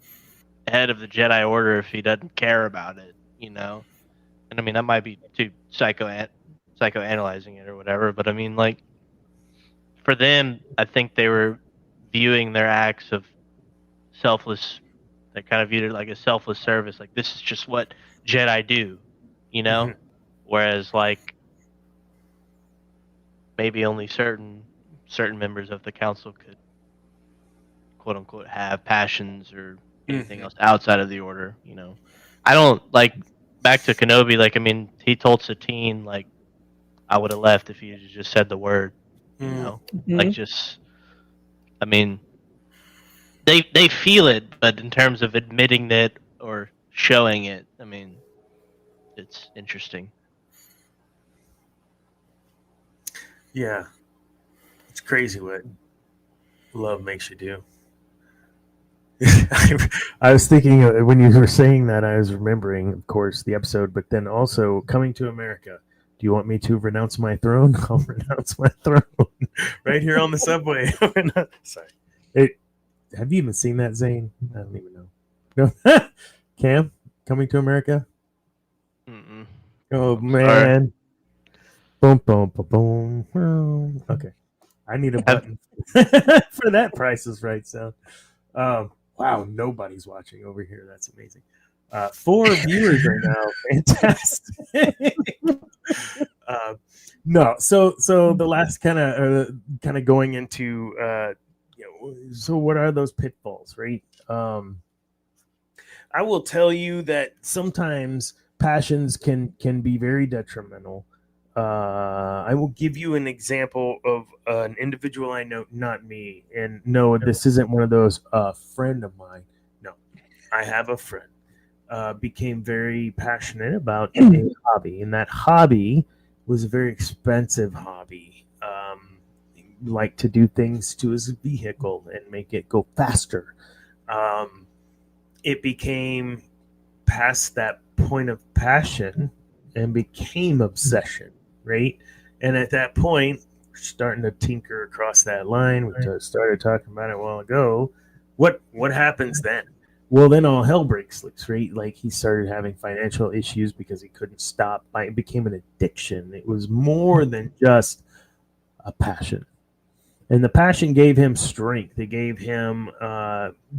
head of the Jedi Order if he doesn't care about it, And I mean, that might be too psychoanalyzing it or whatever, but I mean, like, for them, I think they were viewing their acts of selfless. They kind of viewed it like a selfless service. Like, this is just what Jedi do, Mhm. Whereas, like, maybe only certain members of the council could, quote unquote, have passions or anything else outside of the order. I don't like back to Kenobi. Like, I mean, he told Satine, like, I would have left if he had just said the word. Like, just, I mean, they feel it, but in terms of admitting it or showing it, I mean, it's interesting. Yeah, it's crazy what love makes you do. I was thinking when you were saying that, I was remembering, of course, the episode, but then also Coming to America. Do you want me to renounce my throne? I'll renounce my throne right here on the subway. Sorry. Have you even seen that, Zane? I don't even know. No. Cam, Coming to America? Mm-mm. Oh, man. Boom, boom, boom, boom. Okay. I need a button for that Price is Right sound. Wow, nobody's watching over here. That's amazing. 4 viewers right now. Fantastic. No, so the last kind of going into so what are those pitfalls, right? I will tell you that sometimes passions can be very detrimental. I will give you an example of an individual I know, not me. And no, this isn't one of those friend of mine. No, I have a friend. Became very passionate about a hobby, and that hobby was a very expensive hobby. Like to do things to his vehicle and make it go faster. It became past that point of passion and became obsession, right? And at that point, we're starting to tinker across that line. We started talking about it a while ago. What happens then? Well, then all hell breaks loose, right? Like, he started having financial issues because he couldn't stop. It became an addiction. It was more than just a passion. And the passion gave him strength. It gave him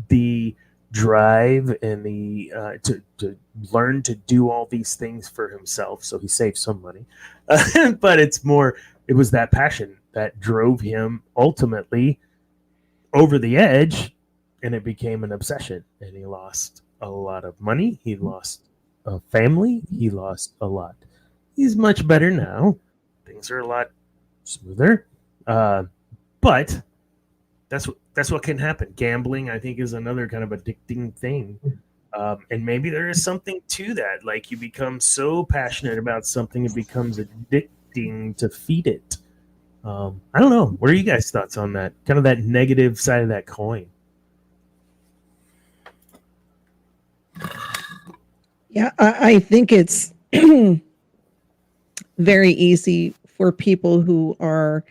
the drive and the to learn to do all these things for himself. So he saved some money, but it was that passion that drove him ultimately over the edge, and it became an obsession. And he lost a lot of money. He lost a family. He lost a lot. He's much better now. Things are a lot smoother. But that's what can happen. Gambling, I think, is another kind of addicting thing. And maybe there is something to that. Like, you become so passionate about something, it becomes addicting to feed it. I don't know. What are you guys' thoughts on that? Kind of that negative side of that coin. Yeah, I think it's very easy for people who are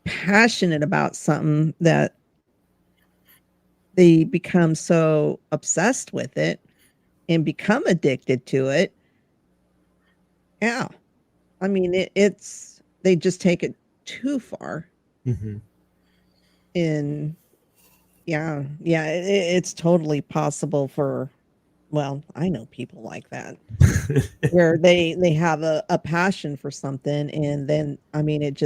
passionate about something that they become so obsessed with it and become addicted to it. Yeah. I mean, it's they just take it too far. Mm-hmm. And yeah, it's totally possible for, well, I know people like that where they have a passion for something, and then I mean it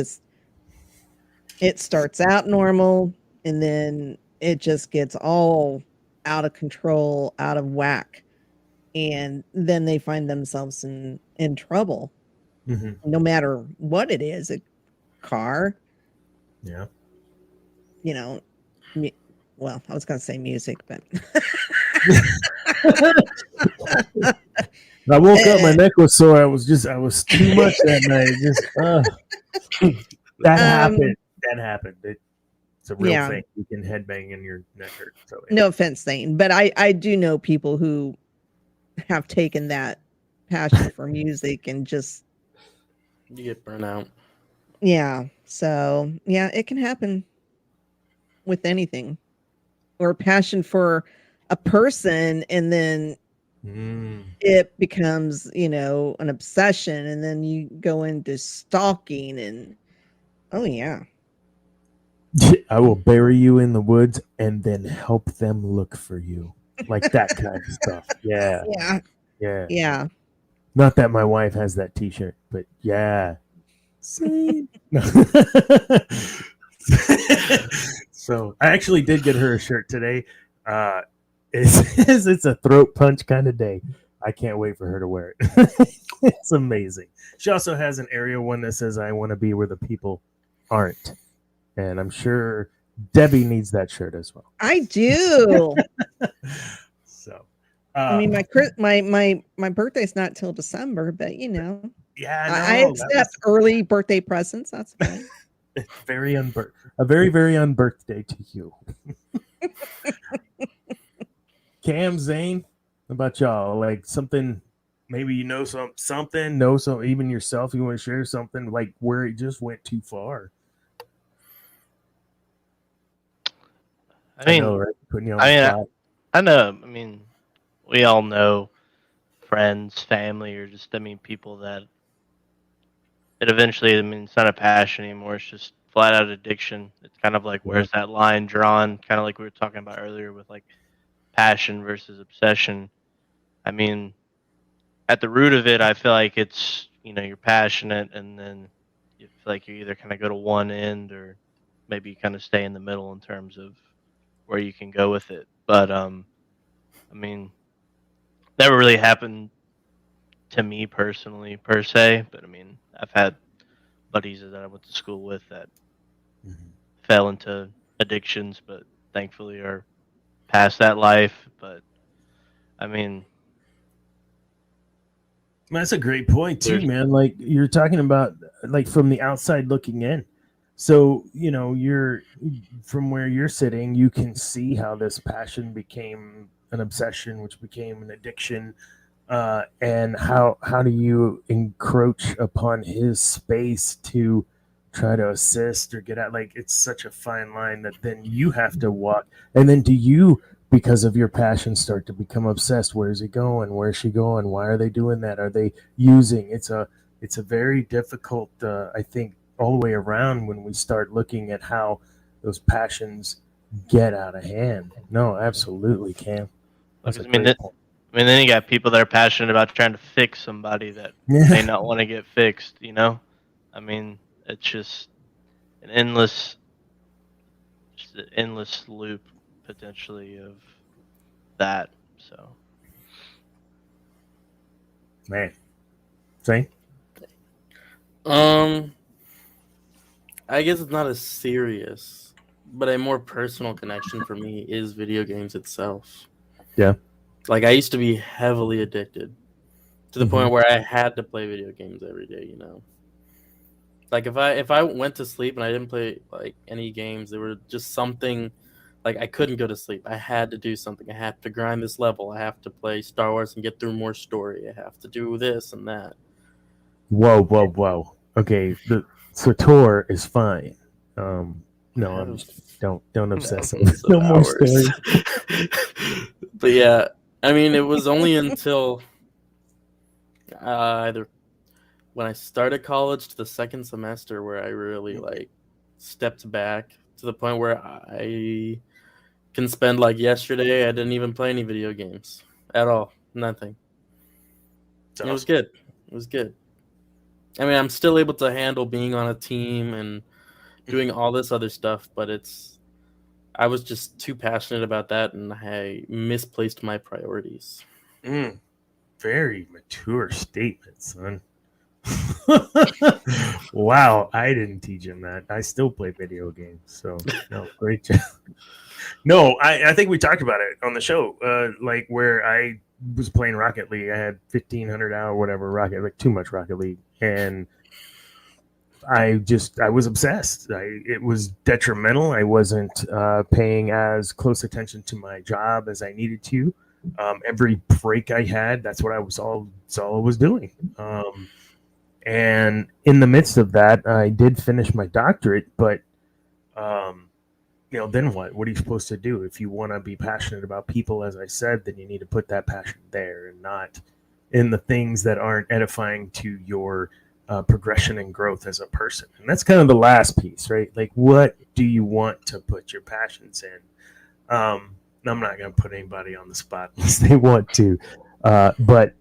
starts out normal, and then it just gets all out of control, out of whack, and then they find themselves in trouble. Mm-hmm. No matter what it is, a car, Yeah. you know, well, I was going to say music, but I woke up, my neck was sore. I was too much that night. That happened. That happened. It's a real thing. You can headbang and your neck hurt. So no offense, Thane, but I do know people who have taken that passion for music and just you get burnt out. Yeah. So yeah, it can happen with anything, or passion for a person, and then it becomes, an obsession, and then you go into stalking, and oh yeah. I will bury you in the woods and then help them look for you. Like that kind of stuff. Yeah. Yeah. Yeah. Yeah. Not that my wife has that t-shirt, but yeah. Same. So I actually did get her a shirt today. It's a throat punch kind of day. I can't wait for her to wear it. It's amazing. She also has an area one that says, "I want to be where the people aren't." And I'm sure Debbie needs that shirt as well. I do. So, I mean, my birthday's not till December, but yeah, I accept early birthday presents. That's fine. A very very unbirthday to you. Cam, Zane, how about y'all? Like something, maybe something, even yourself, you want to share something like where it just went too far. I mean, know, right? Putting you on the spot. I know. I mean, we all know friends, family, or just, people that it eventually, it's not a passion anymore. It's just flat out addiction. It's kind of like, where's that line drawn? Kind of like we were talking about earlier with like passion versus obsession. I mean, at the root of it, I feel like it's, you're passionate, and then you feel like you either kind of go to one end, or maybe you kind of stay in the middle in terms of where you can go with it. But I mean, never really happened to me personally per se, but I mean, I've had buddies that I went to school with that fell into addictions, but thankfully are past that life. But I mean, that's a great point too, man. Like you're talking about, like from the outside looking in. So, you're from where you're sitting, you can see how this passion became an obsession, which became an addiction. And how do you encroach upon his space to try to assist or get out? Like, it's such a fine line that then you have to walk. And then do you, because of your passion, start to become obsessed? Where is he going? Where is she going? Why are they doing that? Are they using? It's a very difficult, I think, all the way around when we start looking at how those passions get out of hand. No, absolutely, Cam. Then you got people that are passionate about trying to fix somebody that may not want to get fixed, I mean, it's just an endless loop potentially of that. So, man, same. I guess it's not as serious, but a more personal connection for me is video games itself. Yeah. Like, I used to be heavily addicted to the point where I had to play video games every day, Like if I went to sleep and I didn't play like any games, there were just something like I couldn't go to sleep. I had to do something. I have to grind this level. I have to play Star Wars and get through more story. I have to do this and that. Whoa. Okay, the Sator is fine. No, I'm just don't obsess. No more stories. But yeah, I mean, it was only until either when I started college to the second semester where I really like stepped back to the point where I can spend like yesterday. I didn't even play any video games at all. Nothing. Awesome. It was good. It was good. I mean, I'm still able to handle being on a team and doing all this other stuff, but I was just too passionate about that, and I misplaced my priorities. Very mature statement, son. Wow, I didn't teach him that. I still play video games, so no, great job. No, I think we talked about it on the show, like where I was playing Rocket League. I had 1,500 hour whatever Rocket, like too much Rocket League, and I was obsessed. It was detrimental. I wasn't paying as close attention to my job as I needed to. Every break I had, that's what I was doing. And in the midst of that, I did finish my doctorate, but then what? What are you supposed to do? If you want to be passionate about people, as I said, then you need to put that passion there and not in the things that aren't edifying to your progression and growth as a person. And that's kind of the last piece, right? Like, what do you want to put your passions in? I'm not going to put anybody on the spot unless they want to, but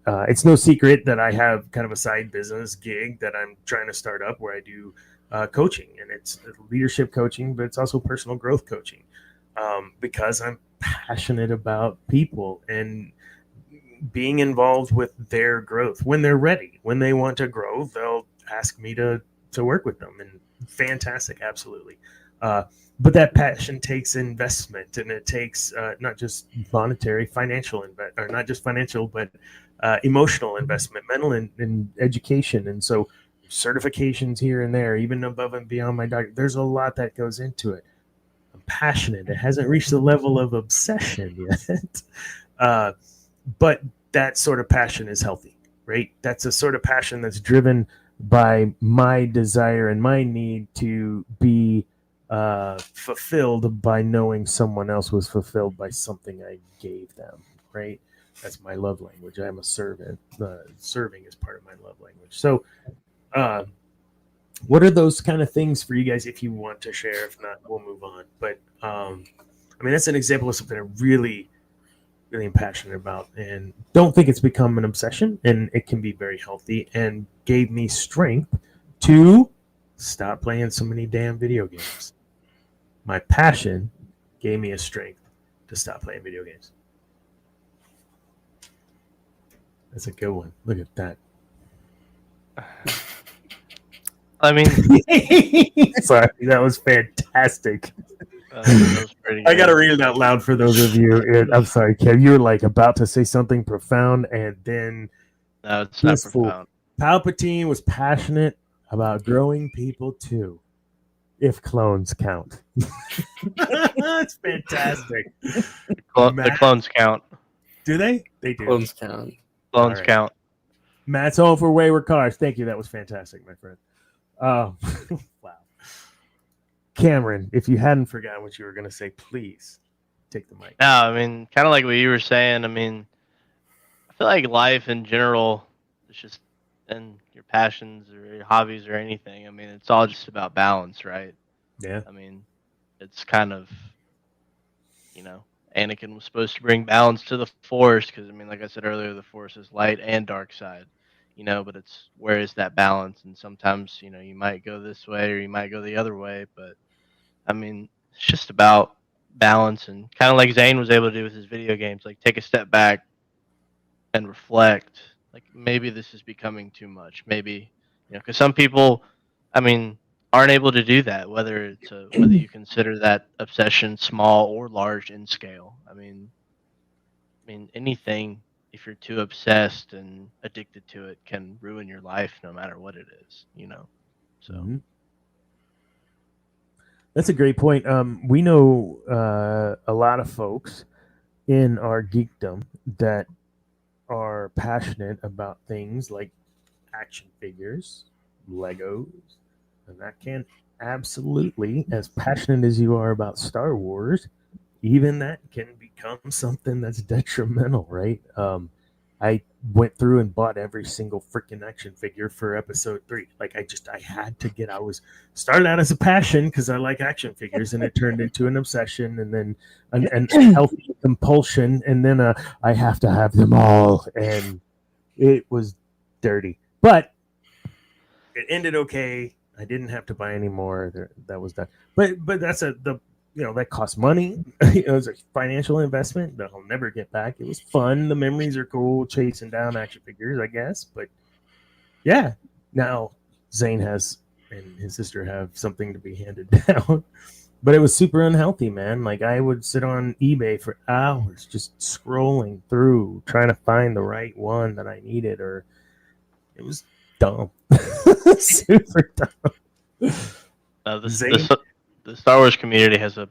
it's no secret that I have kind of a side business gig that I'm trying to start up where I do coaching, and it's leadership coaching, but it's also personal growth coaching, because I'm passionate about people and being involved with their growth. When they're ready, when they want to grow, they'll ask me to work with them, and fantastic, absolutely. But that passion takes investment, and it takes not just monetary, financial or not just financial, but emotional investment, mental and education. And so certifications here and there, even above and beyond my doctor, there's a lot that goes into it. I'm passionate. It hasn't reached the level of obsession yet. But that sort of passion is healthy, right? That's a sort of passion that's driven by my desire and my need to be fulfilled by knowing someone else was fulfilled by something I gave them, right? That's my love language. I'm a servant. Serving is part of my love language. So what are those kind of things for you guys if you want to share? If not, we'll move on. But I mean, that's an example of something I'm really am passionate about, and don't think it's become an obsession, and it can be very healthy and gave me strength to stop playing so many damn video games. My passion gave me a strength to stop playing video games. That's a good one. Look at that. I mean, sorry, that was fantastic. That was pretty good. I gotta read it out loud for those of you. I'm sorry, Kev. You were like about to say something profound, and then no, it's not profound. Palpatine was passionate about growing people too, if clones count. That's fantastic. The clones count. Do they? They do. Clones count. Clones count. Matt's home for wayward cars. Thank you. That was fantastic, my friend. Wow. Cameron, if you hadn't forgotten what you were going to say, please take the mic. No, I mean, kind of like what you were saying. I mean, I feel like life in general is just, and your passions or your hobbies or anything, I mean, it's all just about balance, right? Yeah. I mean, it's kind of, Anakin was supposed to bring balance to the Force because, I mean, like I said earlier, the Force is light and dark side, but it's where is that balance? And sometimes, you might go this way or you might go the other way, but I mean, it's just about balance, and kind of like Zane was able to do with his video games, like take a step back and reflect, like maybe this is becoming too much. Maybe, because some people, I mean, aren't able to do that, whether you consider that obsession small or large in scale. I mean, anything, if you're too obsessed and addicted to it, can ruin your life no matter what it is, So that's a great point. We know a lot of folks in our geekdom that are passionate about things like action figures, Legos, and that can absolutely, as passionate as you are about Star Wars, even that can become something that's detrimental, right? I went through and bought every single freaking action figure for episode 3. Like I had to get. I was started out as a passion because I like action figures, and it turned into an obsession, and then an healthy compulsion, and then I have to have them all, and it was dirty, but it ended okay. I didn't have to buy any more. That was done. But that's that cost money. It was a financial investment that I'll never get back. It was fun. The memories are cool, chasing down action figures, I guess. But yeah, now Zane has and his sister have something to be handed down. But it was super unhealthy, man. Like I would sit on eBay for hours just scrolling through, trying to find the right one that I needed, or it was dumb. Super dumb. The Star Wars community has a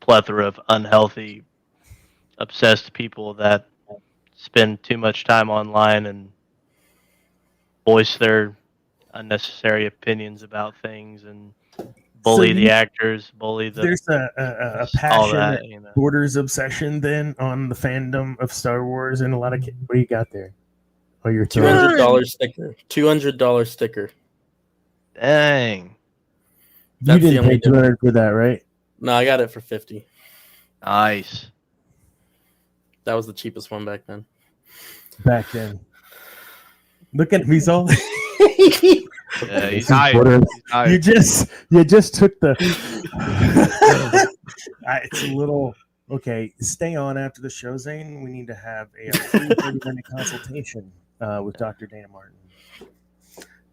plethora of unhealthy, obsessed people that spend too much time online and voice their unnecessary opinions about things and bully the actors, bully the. There's a passion that borders obsession then on the fandom of Star Wars and a lot of kids. What do you got there? Oh, your $200 sticker. $200 sticker. Dang. You didn't pay $200 for that, right? No, I got it for $50. Nice. That was the cheapest one back then. Back then. Look at me, all. Yeah, he's hired. You just took the. It's a little okay. Stay on after the show, Zane. We need to have a free 30-minute consultation with Dr. Dana Martin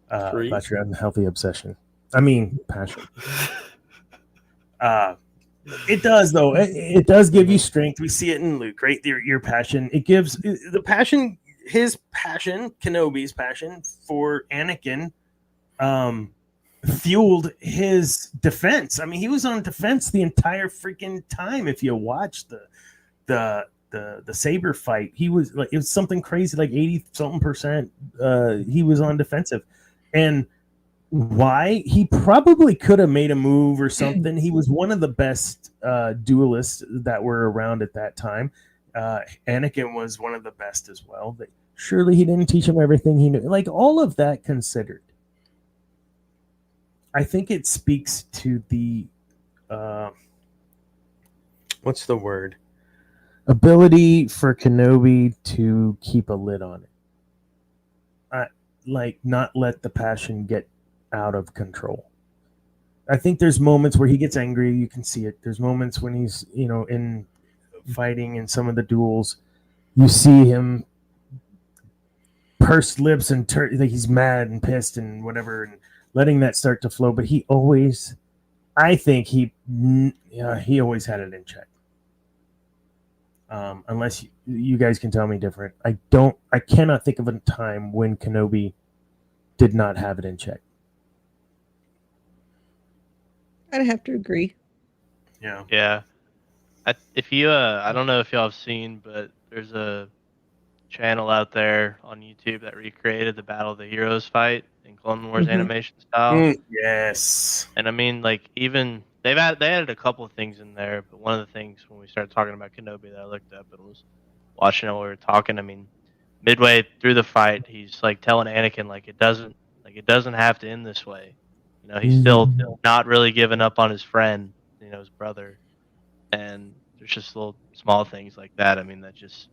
about your unhealthy obsession. I mean, passion. It does, though. It does give you strength. We see it in Luke, right? Your passion. It gives the passion. His passion, Kenobi's passion for Anakin, fueled his defense. I mean, he was on defense the entire freaking time. If you watch the saber fight, he was like, it was something crazy, like 80-something%. He was on defensive, and why? He probably could have made a move or something. He was one of the best duelists that were around at that time. Anakin was one of the best as well. But surely he didn't teach him everything he knew. Like all of that considered, I think it speaks to the what's the word? Ability for Kenobi to keep a lid on it. Like not let the passion get out of control. I think there's moments where he gets angry. You can see it. There's moments when he's, in fighting in some of the duels, you see him pursed lips and like he's mad and pissed and whatever, and letting that start to flow. But he always, I think he always had it in check. Unless you guys can tell me different. I cannot think of a time when Kenobi did not have it in check. I'd have to agree. Yeah. Yeah. If you, I don't know if y'all have seen, but there's a channel out there on YouTube that recreated the Battle of the Heroes fight in Clone Wars animation style. Yes. And I mean, like, even they added a couple of things in there, but one of the things when we started talking about Kenobi that I looked up and was watching it while we were talking, I mean, midway through the fight, he's like telling Anakin like it doesn't have to end this way. He's still not really giving up on his friend, his brother. And there's just little small things like that. I mean, that just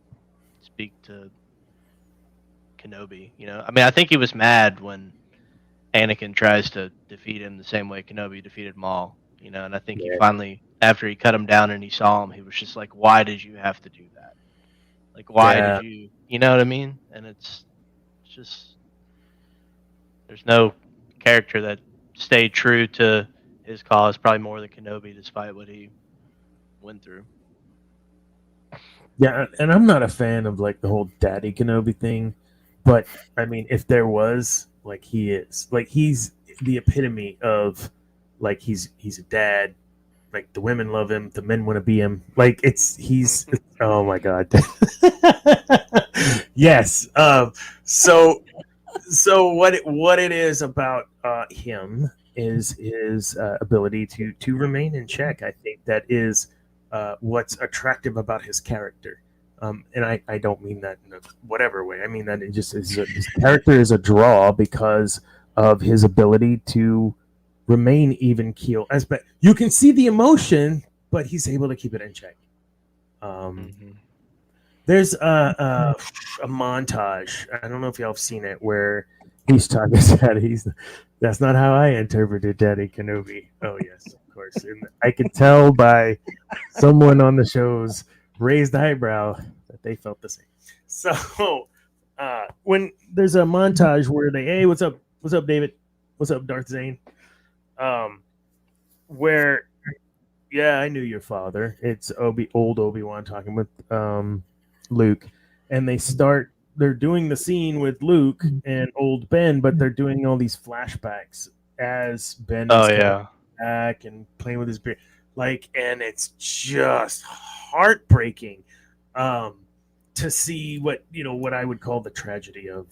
speak to Kenobi. I mean, I think he was mad when Anakin tries to defeat him the same way Kenobi defeated Maul. And I think he finally, after he cut him down and he saw him, he was just like, "Why did you have to do that? Like, why did you? You know what I mean?" And it's just there's no character that stayed true to his cause, probably more than Kenobi, despite what he went through. Yeah, and I'm not a fan of like the whole Daddy Kenobi thing, but I mean, if there was, like, he is, like, he's the epitome of like he's a dad. Like the women love him, the men want to be him. Like he's oh my god. Yes. So what it is about him is his ability to remain in check. I think that is what's attractive about his character. And I don't mean that in a whatever way. I mean that it just is his character is a draw because of his ability to remain even keel. You can see the emotion, but he's able to keep it in check. There's a montage. I don't know if y'all have seen it where he's talking about that's not how I interpreted Daddy Kenobi. Oh yes, of course. And I could tell by someone on the show's raised eyebrow that they felt the same. So when there's a montage where hey, what's up, David? What's up, Darth Zane? Where I knew your father. It's old Obi-Wan talking with Luke, and they're doing the scene with Luke and old Ben, but they're doing all these flashbacks as Ben is back and playing with his beard, and it's just heartbreaking to see what I would call the tragedy of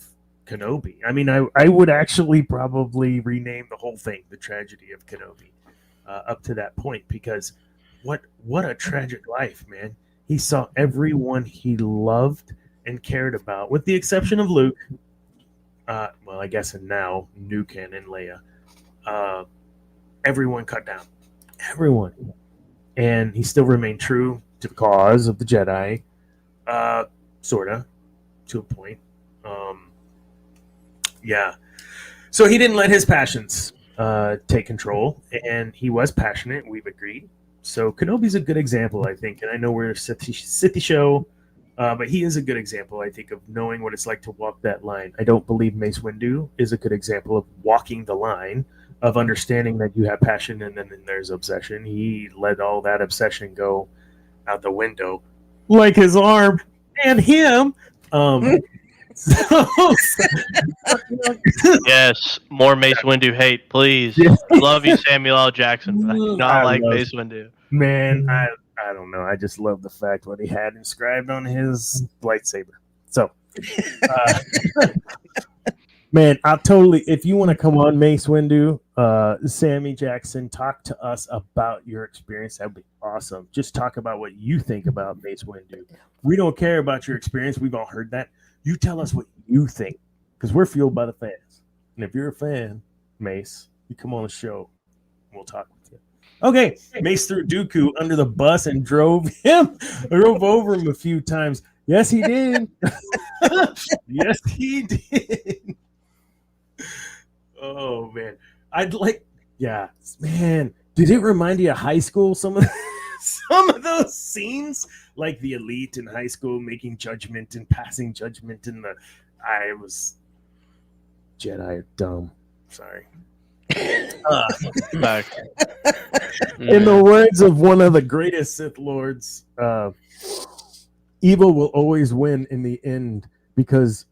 Kenobi. I mean, I would actually probably rename the whole thing the tragedy of Kenobi up to that point, because what a tragic life, man. He saw everyone he loved and cared about, with the exception of Luke. Well, I guess and now Nuke and Leia. Everyone cut down. Everyone. And he still remained true to the cause of the Jedi. Sorta. To a point. So he didn't let his passions take control, and he was passionate. We've agreed. So Kenobi's a good example, I think, and I know we're a Sithy show, but he is a good example, I think, of knowing what it's like to walk that line. I don't believe Mace Windu is a good example of walking the line, of understanding that you have passion and then there's obsession. He let all that obsession go out the window, like his arm and him. Yes, more Mace Windu hate, please. Love you, Samuel L. Jackson, but I do not like Mace Windu. Man, I don't know. I just love the fact what he had inscribed on his lightsaber. So, man, I'll totally. If you want to come on, Mace Windu, Sammy Jackson, talk to us about your experience. That'd be awesome. Just talk about what you think about Mace Windu. We don't care about your experience. We've all heard that. You tell us what you think, because we're fueled by the fans. And if you're a fan, Mace, you come on the show. We'll talk with you. Okay, Mace threw Dooku under the bus and drove over him a few times. Yes, he did. Yes, he did. Oh, man. Man, did it remind you of high school? Some of those scenes, like the elite in high school making judgment and passing judgment in I was Jedi are dumb. Sorry. Back. In the words of one of the greatest Sith Lords, evil will always win in the end because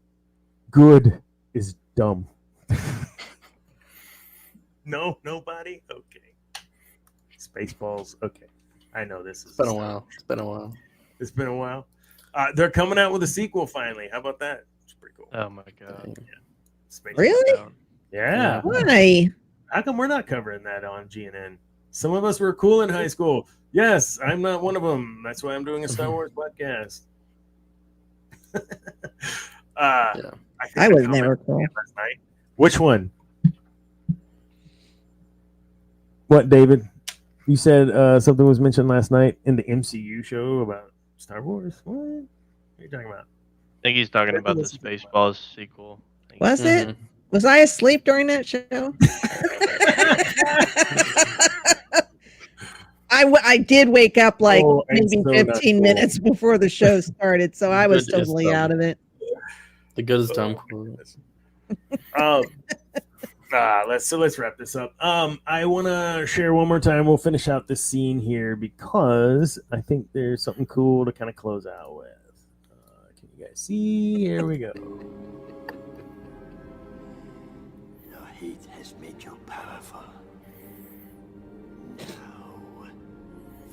good is dumb. No, nobody? Okay. Spaceballs. Okay. I know this is. It's been a while. It's been a while. They're coming out with a sequel finally. How about that? It's pretty cool. Oh my god. Yeah. Really? Yeah. Why? How come we're not covering that on GNN? Some of us were cool in high school. Yes, I'm not one of them. That's why I'm doing a Star Wars podcast. I was never cool. Last night. Which one? What, David? You said something was mentioned last night in the MCU show about Star Wars. What are you talking about? I think he's talking about the Spaceballs sequel. Was it? Was I asleep during that show? I did wake up maybe 15 minutes before the show started, so I was totally out of it. The good is dumb. Let's wrap this up. I want to share one more time. We'll finish out this scene here because I think there's something cool to kind of close out with. Can you guys see? Here we go. It has made you powerful. Now,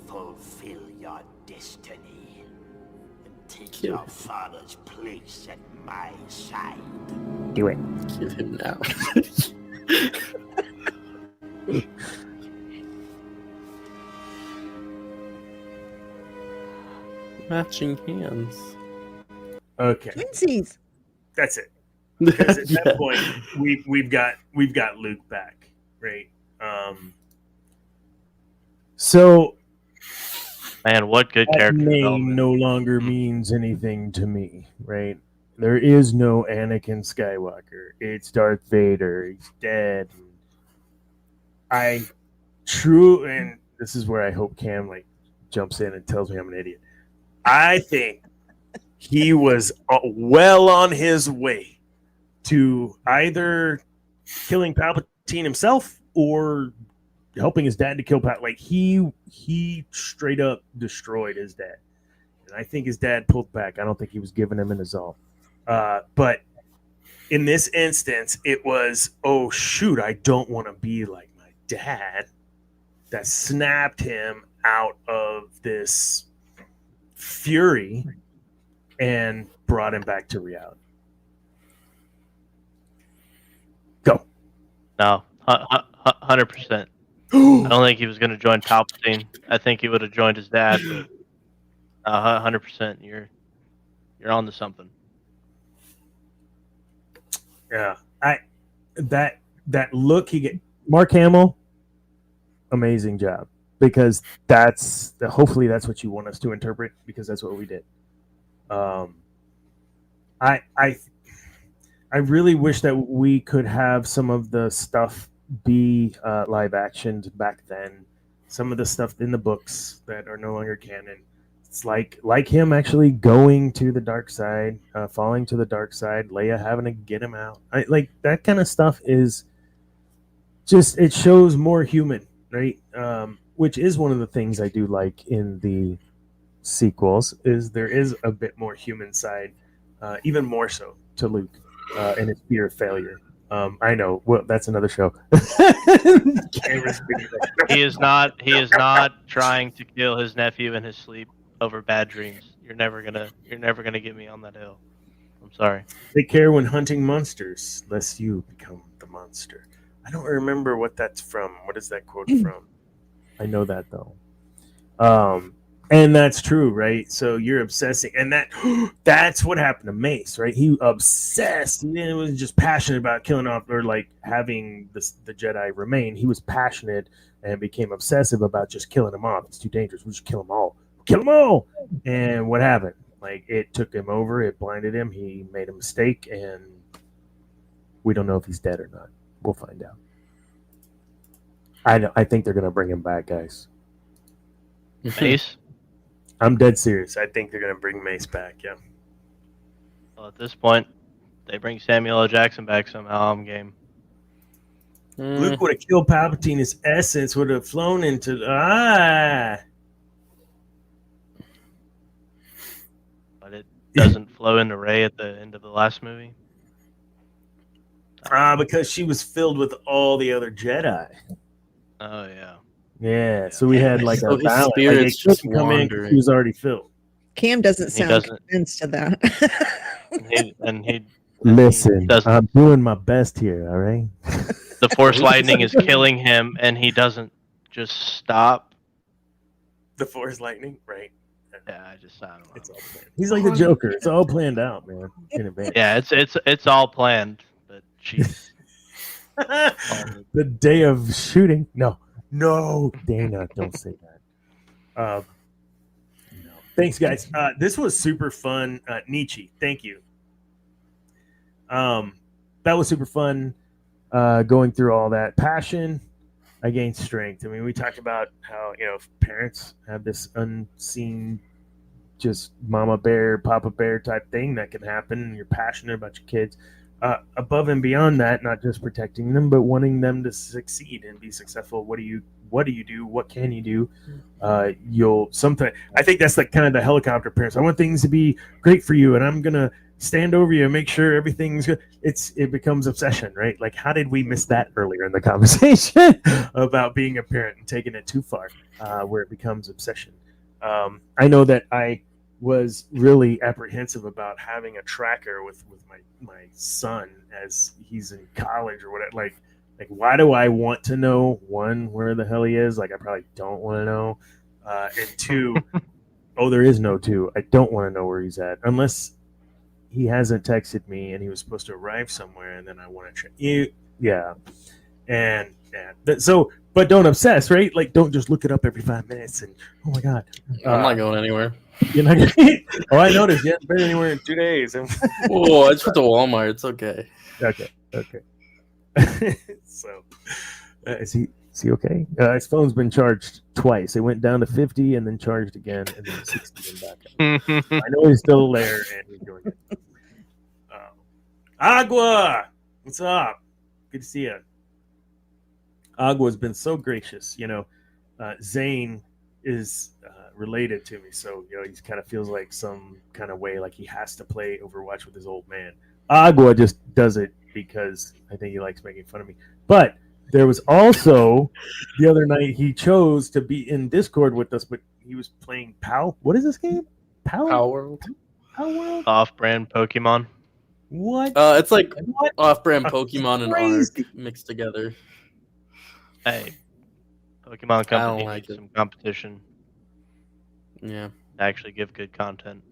fulfill your destiny and take your father's place at my side. Do it. Kill him now. Matching hands. Okay, Twinsies. that's it. Because at Yeah. that point, we've got Luke back, right? So Man, what good that character name development. no longer means anything to me, right? There is no Anakin Skywalker. It's Darth Vader. He's dead. And this is where I hope Cam jumps in and tells me I'm an idiot. I think he was well on his way to either killing Palpatine himself or helping his dad to kill Palpatine. Like he straight up destroyed his dad, and I think his dad pulled back. I don't think he was giving him an absolve. But in this instance, it was, oh shoot, I don't want to be like my dad. That snapped him out of this fury and brought him back to reality. Go. No, 100%. I don't think he was going to join Palpatine. I think he would have joined his dad, but 100%. You're on to something. Yeah, that look he get Mark Hamill, amazing job, because hopefully that's what you want us to interpret, because that's what we did. I really wish that we could have some of the stuff be live actioned back then. Some of the stuff in the books that are no longer canon. It's like him actually going to the dark side, falling to the dark side, Leia having to get him out. Like that kind of stuff is just, it shows more human, right? Which is one of the things I do like in the sequels, is there is a bit more human side, even more so to Luke and his fear of failure. I know. Well, that's another show. He is not trying to kill his nephew in his sleep over bad dreams. You're never gonna get me on that hill. I'm sorry. Take care when hunting monsters, lest you become the monster. I don't remember what that's from. What is that quote from? I know that though. And that's true, right? So you're obsessing, and that's what happened to Mace, right? He obsessed, and it was just passionate about killing off, or like having the Jedi remain. He was passionate and became obsessive about just killing them off. It's too dangerous. We'll just kill them all. Kill them all. And what happened? Like, it took him over. It blinded him. He made a mistake, and we don't know if he's dead or not. We'll find out. I think they're gonna bring him back, guys. Mace? I'm dead serious. I think they're gonna bring Mace back. Yeah. Well, at this point, they bring Samuel L. Jackson back somehow. I'm game. Luke would have killed Palpatine. His essence would have flown into But it doesn't flow into Rey at the end of the last movie. Because she was filled with all the other Jedi. Oh yeah. Yeah, so we had like So a his balance. spirit's Like, just come in 'cause wandering. he was already filled. Cam doesn't He sound doesn't. convinced of that. Listen, doesn't. I'm doing my best here. All right. The Force lightning is killing him, and he doesn't just stop. The Force lightning, right? Yeah, I don't know. It's all planned. He's like the Joker. It's all planned out, man, in advance. Yeah, it's all planned, but jeez. The day of shooting. No, Dana, don't say that. No. Thanks, guys. This was super fun. Nietzsche, thank you. That was super fun. Going through all that passion against strength. I mean, we talked about how, parents have this unseen, just mama bear, papa bear type thing that can happen, and you're passionate about your kids. above and beyond that, not just protecting them, but wanting them to succeed and be successful. What do you do? What can you do? I think that's like kind of the helicopter parents. I want things to be great for you, and I'm gonna stand over you and make sure everything's good. It becomes obsession, right? Like, how did we miss that earlier in the conversation about being a parent and taking it too far, where it becomes obsession? I know that I was really apprehensive about having a tracker with my son as he's in college or whatever. Like why do I want to know, one, where the hell he is? Like, I probably don't want to know. And two, there is no two. I don't want to know where he's at unless he hasn't texted me and he was supposed to arrive somewhere, and then I want to check. Yeah. And so, but don't obsess, right? Like, don't just look it up every 5 minutes and, oh my God. I'm not going anywhere. You're not I noticed. You haven't been anywhere in 2 days. Oh, I just went to Walmart. It's okay. Okay. So, is he okay? His phone's been charged twice. It went down to 50 and then charged again, and then 60 and back up. I know he's still there and he's doing it. Agua, what's up? Good to see you. Agua's been so gracious. Zane is related to me, so he kind of feels like some kind of way like he has to play Overwatch with his old man. Agua just does it because I think he likes making fun of me. But there was also the other night he chose to be in Discord with us, but he was playing PAL. What is this game? Power World. Off-brand Pokemon. What? It's like off-brand Pokemon and Ark mixed together. Hey, Pokemon Company like needs some competition. Yeah. Actually give good content.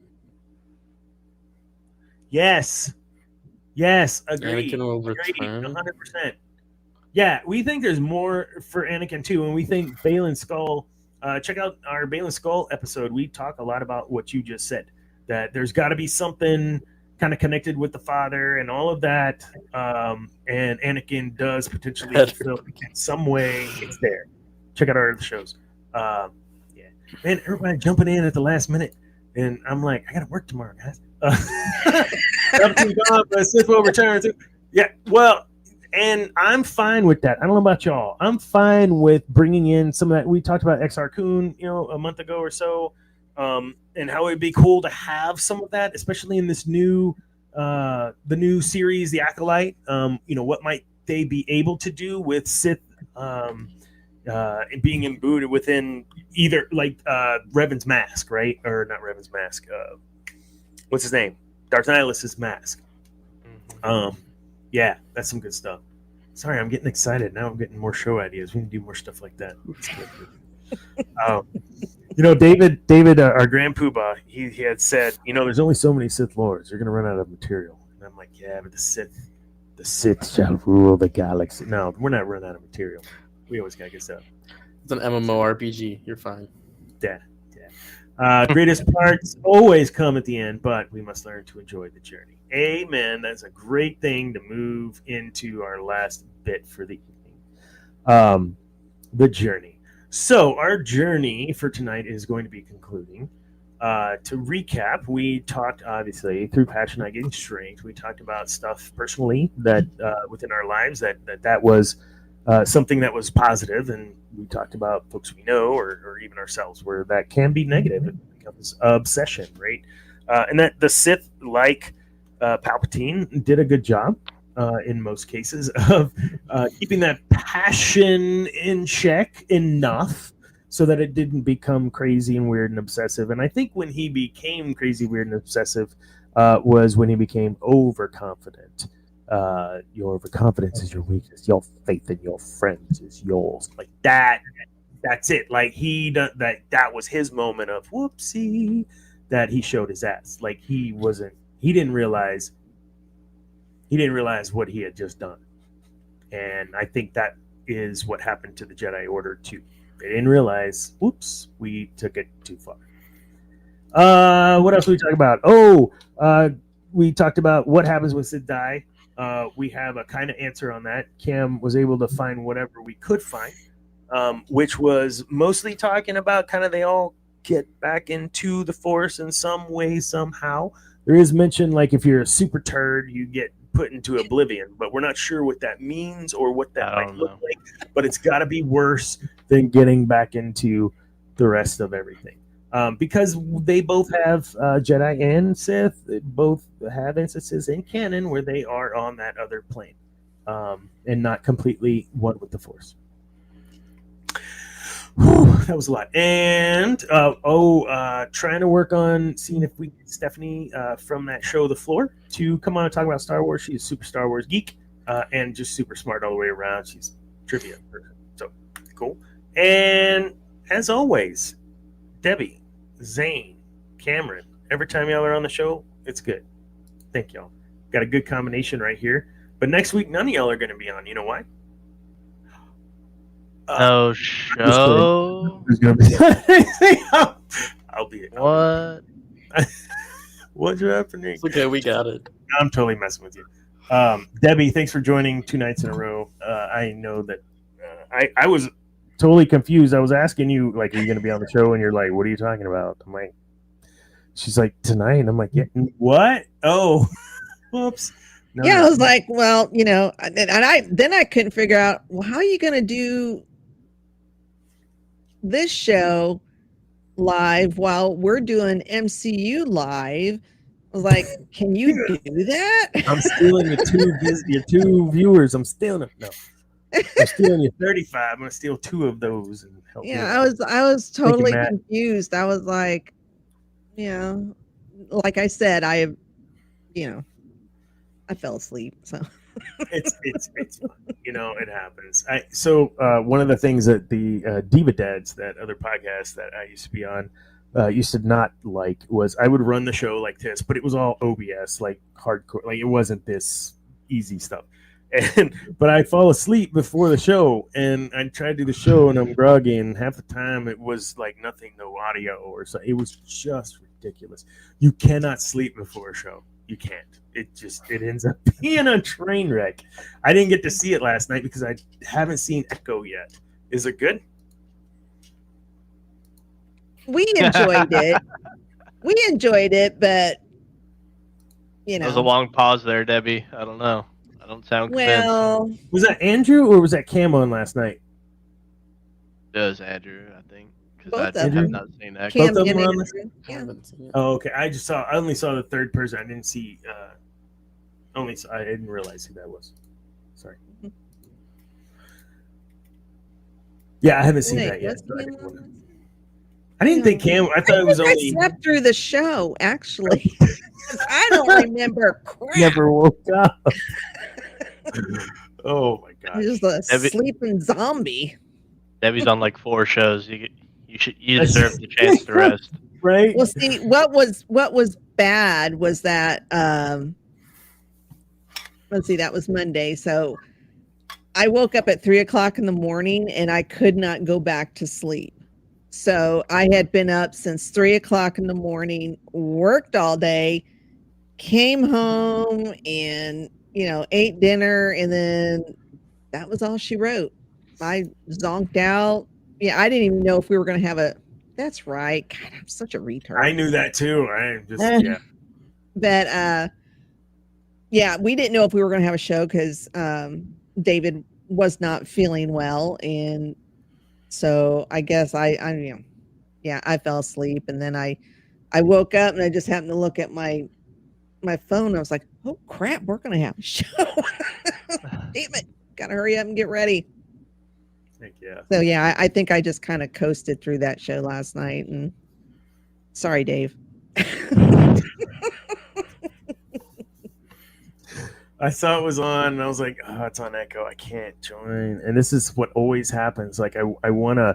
Yes, agreed. Anakin will Agreed, return. 100%. Yeah, we think there's more for Anakin too, and we think Balen Skull. Check out our Balen Skull episode. We talk a lot about what you just said. That there's got to be something kind of connected with the father and all of that. And Anakin does potentially fulfill in some way. It's there. Check out our other shows. Yeah, man, everybody jumping in at the last minute, and I'm like, I got to work tomorrow, guys. Sith will return too. Yeah, well, and I'm fine with that. I don't know about y'all. I'm fine with bringing in some of that. We talked about XR Kun, a month ago or so, and how it'd be cool to have some of that, especially in this the new series, The Acolyte. What might they be able to do with Sith being imbued within either like Revan's mask, right? Or not Revan's mask. What's his name? Darth Nihilus' mask. Yeah, that's some good stuff. Sorry, I'm getting excited. Now I'm getting more show ideas. We can do more stuff like that. David, our Grand Poobah, he had said, there's only so many Sith Lords. You're going to run out of material. And I'm like, yeah, but the Sith shall rule the galaxy. No, we're not running out of material. We always got to get stuff. It's an MMORPG. You're fine. Yeah. Greatest parts always come at the end, but we must learn to enjoy the journey. Amen. That's a great thing to move into our last bit for the evening. The journey. So our journey for tonight is going to be concluding. To recap, we talked, obviously, through Passion I Gain Strength. We talked about stuff personally that within our lives that was something that was positive, and we talked about folks we know or even ourselves where that can be negative. It becomes obsession, right? And that the Sith, like Palpatine, did a good job in most cases of keeping that passion in check enough so that it didn't become crazy and weird and obsessive. And I think when he became crazy, weird, and obsessive was when he became overconfident. Your overconfidence is your weakness. Your faith in your friends is yours. Like that. That's it. Like that was his moment of whoopsie that he showed his ass. Like he didn't realize what he had just done. And I think that is what happened to the Jedi Order too. They didn't realize, whoops, we took it too far. What else did we talk about? We talked about what happens when Sith die. We have a kind of answer on that. Cam was able to find whatever we could find, which was mostly talking about kind of they all get back into the Force in some way, somehow. There is mention like if you're a super turd, you get put into oblivion, but we're not sure what that means or what that might look like. But it's got to be worse than getting back into the rest of everything. Because they both have Jedi and Sith, both have instances in canon where they are on that other plane and not completely one with the Force. Whew, that was a lot. And trying to work on seeing if we get Stephanie from that show, The Floor, to come on and talk about Star Wars. She's a super Star Wars geek and just super smart all the way around. She's a trivia person. So cool. And as always, Debbie, Zane, Cameron, every time y'all are on the show, it's good. Thank y'all. Got a good combination right here. But next week, none of y'all are going to be on. You know why? No show. Who's going to be? I'll be it. What? What's happening? It's okay, we got it. I'm totally messing with you. Debbie, thanks for joining 2 nights in a row. I know that I was totally confused. I was asking you, like, are you going to be on the show? And you're like, what are you talking about? I'm like, she's like, tonight. And I'm like, yeah, what? Oh, whoops. No, I was like, well, and I couldn't figure out, well, how are you going to do this show live while we're doing MCU live? I was like, can you do that? I'm stealing your two viewers. I'm stealing them. No, I'm stealing your 35. I'm going to steal 2 of those and help. Yeah, I was totally confused. I was like, like I said, I fell asleep. So it's fun. It happens. So one of the things that the Diva Dads, that other podcast that I used to be on, used to not like was I would run the show like this, but it was all OBS, like hardcore. Like it wasn't this easy stuff. But I fall asleep before the show, and I try to do the show, and I'm groggy, and half the time it was like nothing, no audio, or so. It was just ridiculous. You cannot sleep before a show. You can't. It ends up being a train wreck. I didn't get to see it last night because I haven't seen Echo yet. Is it good? We enjoyed it. But There was a long pause there, Debbie. I don't know. I don't sound convinced. Well, was that Andrew or was that Cam on last night? It was Andrew, I think. Both Because of I have them. not seen that. Cam Both of them and were on Andrew. this? I Yeah. haven't seen it. Oh, okay. I only saw the third person. I didn't see. I didn't realize who that was. Sorry. Yeah, I haven't seen that yet. I didn't think Cam. I thought it was only. I slept through the show, actually. I don't remember crap. Never woke up. Oh my god! Just a sleeping zombie. Debbie's on like 4 shows. You deserve the chance to rest. Right? Well, see, what was bad was that let's see, that was Monday. So I woke up at 3:00 in the morning and I could not go back to sleep. So I had been up since 3:00 in the morning, worked all day, came home and, ate dinner. And then that was all she wrote. I zonked out. Yeah. I didn't even know if we were going to have that's right. God, I'm such a retard. I knew that too. But we didn't know if we were going to have a show because David was not feeling well, and so I guess I fell asleep, and then I woke up and I just happened to look at my phone. And I was like, oh crap, we're going to have a show. Damn it, gotta hurry up and get ready. Heck yeah. So yeah, I think I just kind of coasted through that show last night, and sorry, Dave. I saw it was on, and I was like, oh, it's on Echo. I can't join. And this is what always happens. Like, I want to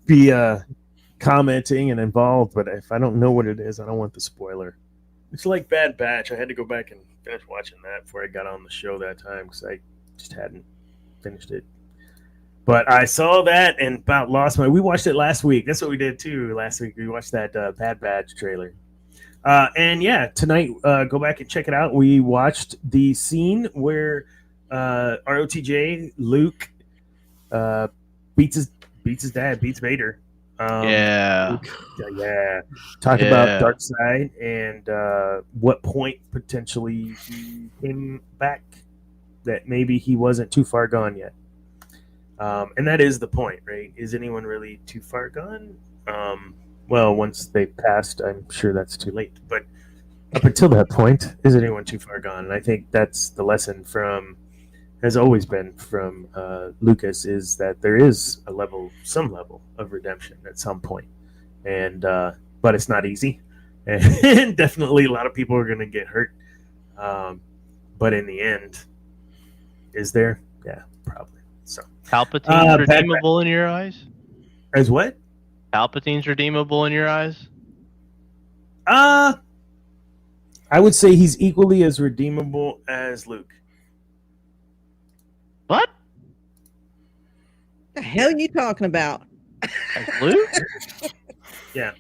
be commenting and involved, but if I don't know what it is, I don't want the spoiler. It's like Bad Batch. I had to go back and finish watching that before I got on the show that time because I just hadn't finished it. But I saw that and about lost my... We watched it last week. That's what we did, too, last week. We watched that Bad Batch trailer. And yeah, tonight, go back and check it out. We watched the scene where ROTJ, Luke, beats his dad, beats Vader. Yeah. Yeah. Talk about dark side and what point potentially he came back, that maybe he wasn't too far gone yet. And that is the point, right? Is anyone really too far gone? Well, once they passed, I'm sure that's too late. But up until that point, is anyone too far gone? And I think that's the lesson has always been from Lucas, is that there is some level of redemption at some point. And but it's not easy. And definitely a lot of people are going to get hurt. But in the end, is there? Yeah, probably. So Palpatine's redeemable in your eyes? As what? Palpatine's redeemable in your eyes? I would say he's equally as redeemable as Luke. What? The hell are you talking about? As Luke? Yeah.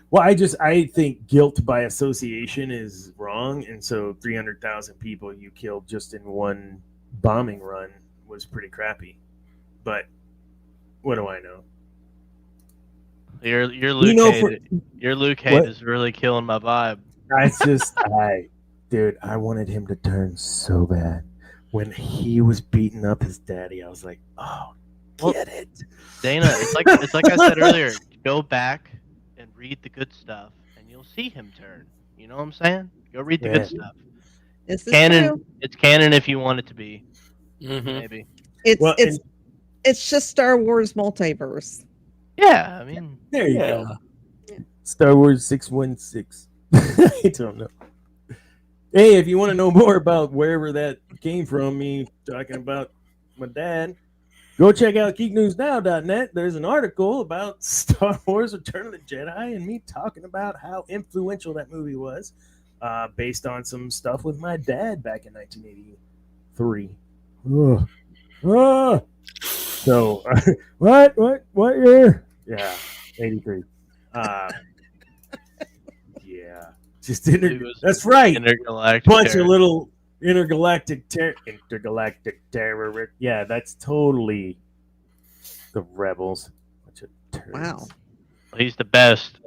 Well, I think guilt by association is wrong, and so 300,000 people you killed just in one bombing run was pretty crappy. But what do I know? Your Luke hate is really killing my vibe. I wanted him to turn so bad. When he was beating up his daddy, I was like, "Oh, get it, Dana." It's like I said earlier. Go back and read the good stuff, and you'll see him turn. You know what I'm saying? Go read the good stuff. This is canon. true. It's canon if you want it to be. Mm-hmm. Maybe. It's just Star Wars multiverse. Yeah, I mean, there you go. Star Wars 616. I don't know. Hey, if you want to know more about wherever that came from, me talking about my dad, go check out geeknewsnow.net. There's an article about Star Wars Return of the Jedi and me talking about how influential that movie was, based on some stuff with my dad back in 1983. So, what year? Yeah, 83. Yeah. Just that's right. Intergalactic bunch of little intergalactic terror. Yeah, that's totally the rebels. Bunch of terrorists. Wow. He's the best.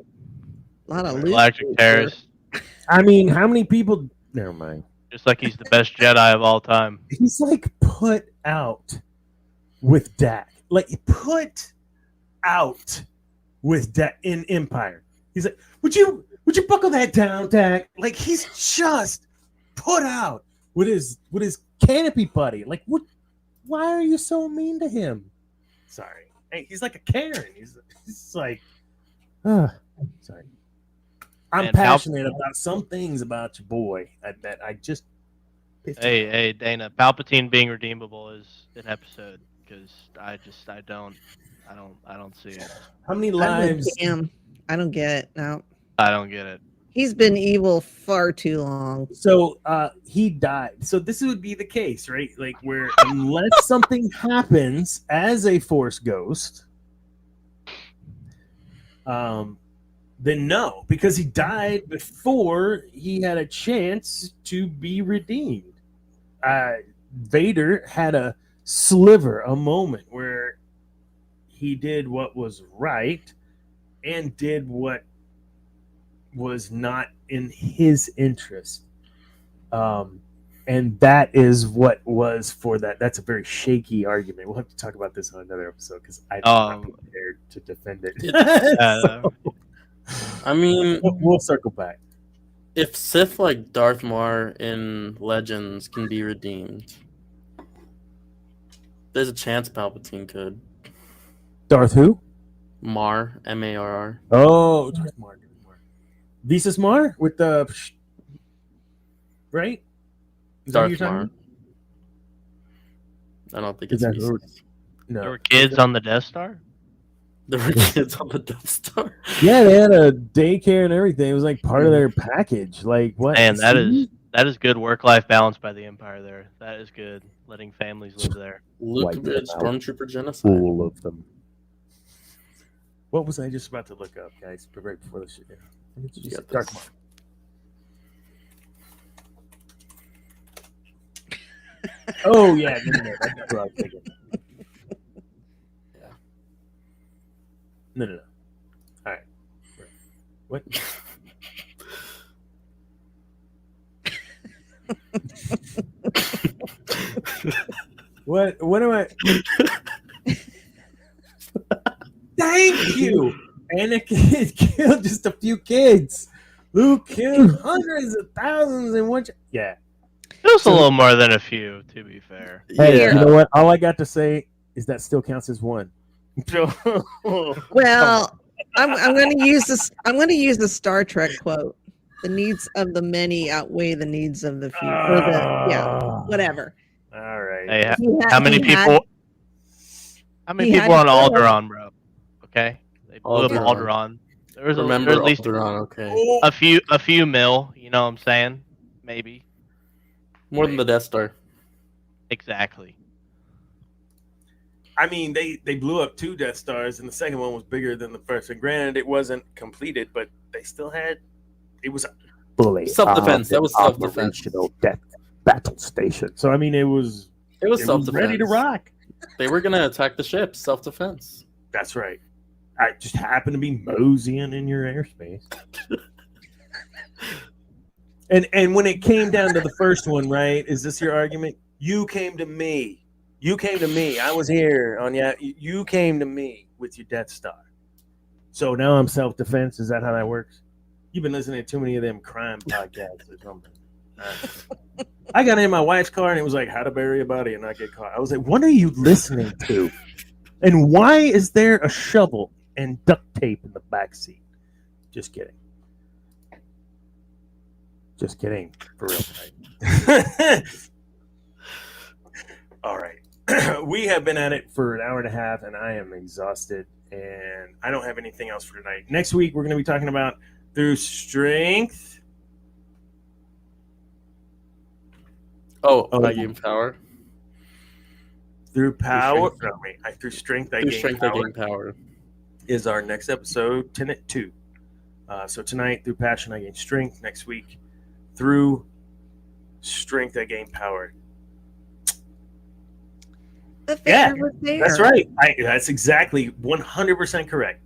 A lot of Galactic terrorists. I mean, how many people? Never mind. Just like he's the best Jedi of all time. He's like put out with Dak. Like put out with Dak in Empire. He's like, would you buckle that down, Dak? Like he's just put out with his canopy buddy. Like what? Why are you so mean to him? Sorry, hey, he's like a Karen. He's like, sorry. I'm passionate about some things about your boy that I just. Hey, Dana, Palpatine being redeemable is an episode because I don't see it. How many lives? I don't get it. No, I don't get it. He's been evil far too long. So he died. So this would be the case, right? Like where unless something happens as a Force ghost, then no, because he died before he had a chance to be redeemed. Vader had a moment where he did what was right and did what was not in his interest. And that is what was for that. That's a very shaky argument. We'll have to talk about this on another episode because I'm not prepared to defend it. I mean, we'll circle back. If Sith like Darth Maul in Legends can be redeemed, there's a chance Palpatine could. Darth who? Mar, M-A-R-R. Oh, Darth Mar. Visas Mar with the right? Darth Mar. I don't think it's Visas. No. There were kids on the Death Star? There were kids on the Death Star. Yeah, they had a daycare and everything. It was like part of their package. Like what? Man, that is good work-life balance by the Empire there. That is good. Letting families live there. Luke did Stormtrooper genocide. Full of them. What was I just about to look up, guys? Right before the shit. Dark Maul. Oh yeah, no, that's what I was thinking. No. All right. What? What am I? Thank you. Anakin killed just a few kids. Luke killed hundreds of thousands in one. Yeah. It was a little more than a few, to be fair. Hey, Yeah. you know what? All I got to say is that still counts as one. Well, I'm going to use this. I'm going to use the Star Trek quote: "The needs of the many outweigh the needs of the few." Or whatever. All right. Hey, how many people on Alderaan, bro? Okay, they blew up Alderaan. There was at least Alderaan, okay. a few mil. You know what I'm saying? Maybe More than the Death Star. Exactly. I mean, they blew up 2 Death Stars, and the second one was bigger than the first. And granted, it wasn't completed, but they still had. It was fully self-defense. That was self-defense. Death battle station. So I mean, it was self-defense. Ready to rock. They were gonna attack the ship. Self-defense. That's right. I just happened to be moseying in your airspace. And when it came down to the first one, right? Is this your argument? You came to me. You came to me. I was here on you came to me with your Death Star. So now I'm self-defense. Is that how that works? You've been listening to too many of them crime podcasts or something. I got in my wife's car and it was like how to bury a body and not get caught. I was like, what are you listening to? And why is there a shovel and duct tape in the back seat? Just kidding. Just kidding. For real. All right. We have been at it for an hour and a half, and I am exhausted, and I don't have anything else for tonight. Next week, we're going to be talking about through strength. I gain power. Through power. Through strength, I gain power. Is our next episode, Tenet 2. So tonight, through passion, I gain strength. Next week, through strength, I gain power. The figure was there. That's right. That's exactly 100% correct.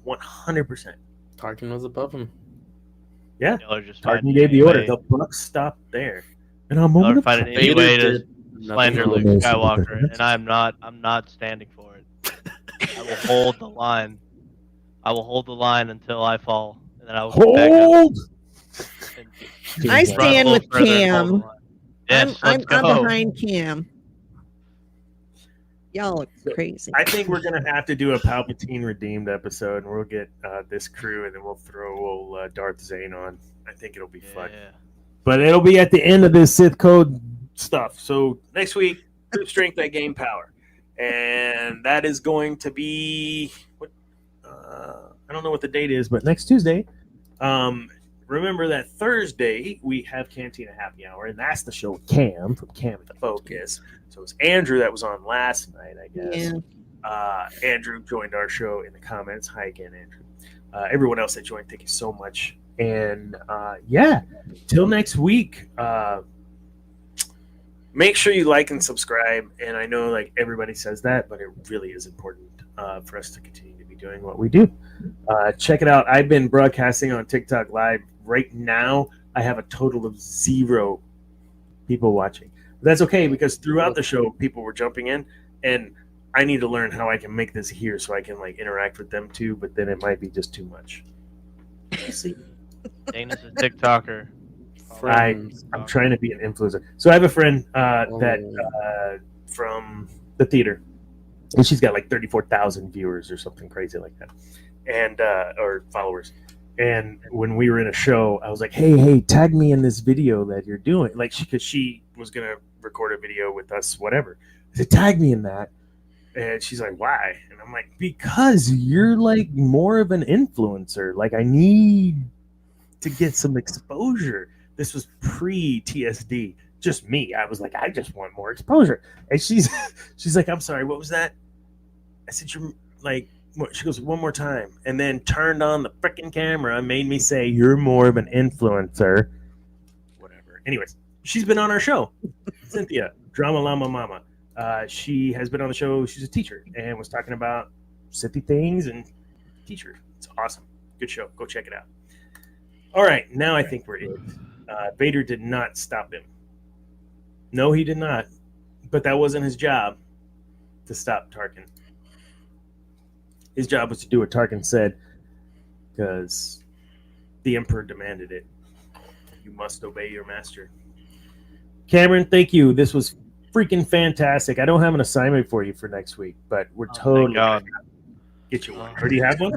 100%. Tarkin was above him. Yeah. Tarkin gave the order. The buck stopped there. And I'm going to find any way to slander Luke Skywalker, and I'm not standing for it. I will hold the line. I will hold the line until I fall, and then I will hold. I stand with Cam. Yes, I'm behind Cam. Y'all look crazy. I think we're gonna have to do a Palpatine redeemed episode, and we'll get this crew, and then we'll throw Darth Bane on. I think it'll be fun. Yeah. But it'll be at the end of this Sith Code stuff. So next week, through strength, I gain power, and that is going to be what I don't know what the date is, but next Tuesday. Remember that Thursday we have Cantina Happy Hour, and that's the show with Cam from Cam at the Focus. So it's Andrew that was on last night, I guess. Yeah. Andrew joined our show in the comments. Hi again, Andrew. Everyone else that joined, thank you so much. And till next week. Make sure you like and subscribe. And I know like everybody says that, but it really is important for us to continue to be doing what we do. Check it out. I've been broadcasting on TikTok Live. Right now, I have a total of 0 people watching. But that's okay because throughout the show, people were jumping in, and I need to learn how I can make this here so I can like interact with them too. But then it might be just too much. We'll see. Dana's a TikToker. I'm trying to be an influencer. So I have a friend that from the theater, and she's got like 34,000 viewers or something crazy like that, and or followers. And when we were in a show, I was like, "Hey, tag me in this video that you're doing." Like, because she was gonna record a video with us, whatever. I said, "Tag me in that," and she's like, "Why?" And I'm like, "Because you're like more of an influencer. Like, I need to get some exposure." This was pre-TSD, just me. I was like, I just want more exposure. And she's like, "I'm sorry, what was that?" I said, "You're like," she goes, "One more time," and then turned on the freaking camera and made me say, "You're more of an influencer." Whatever. Anyways, she's been on our show. Cynthia, Drama Llama Mama. She has been on the show. She's a teacher and was talking about Sithy things and T-shirt. It's awesome. Good show. Go check it out. All right, now I think we're in. Vader did not stop him. No, he did not. But that wasn't his job to stop Tarkin. His job was to do what Tarkin said because the Emperor demanded it. You must obey your master. Cameron, thank you. This was freaking fantastic. I don't have an assignment for you for next week, but we're totally gonna get you one. Or do you have one?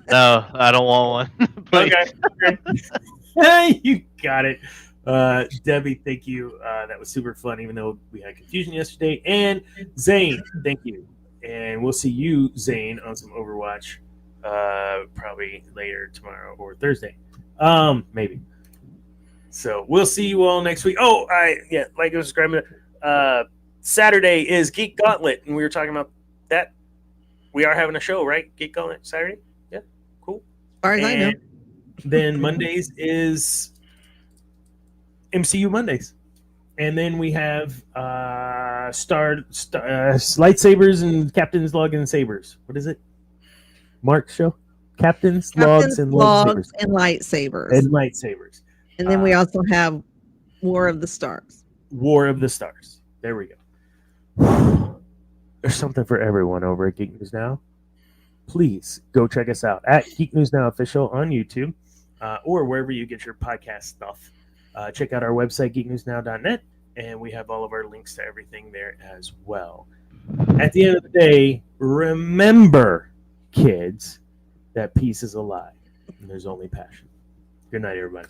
No, I don't want one. Okay. Hey, you got it. Debbie, thank you. That was super fun, even though we had confusion yesterday. And Zane, thank you. And we'll see you, Zane, on some Overwatch probably later tomorrow or Thursday. Maybe. So we'll see you all next week. Oh, like I was describing it. Saturday is Geek Gauntlet, and we were talking about that. We are having a show, right? Geek Gauntlet Saturday? Yeah, cool. As far as I know. Then Mondays is MCU Mondays. And then we have lightsabers and Captain's Log and Sabers. What is it? Mark's show? Captain's Logs and Lightsabers. And lightsabers. And lightsabers. And then we also have War of the Stars. War of the Stars. There we go. There's something for everyone over at Geek News Now. Please go check us out at Geek News Now Official on YouTube or wherever you get your podcast stuff. Check out our website, geeknewsnow.net, and we have all of our links to everything there as well. At the end of the day, remember, kids, that peace is a lie, and there's only passion. Good night, everybody.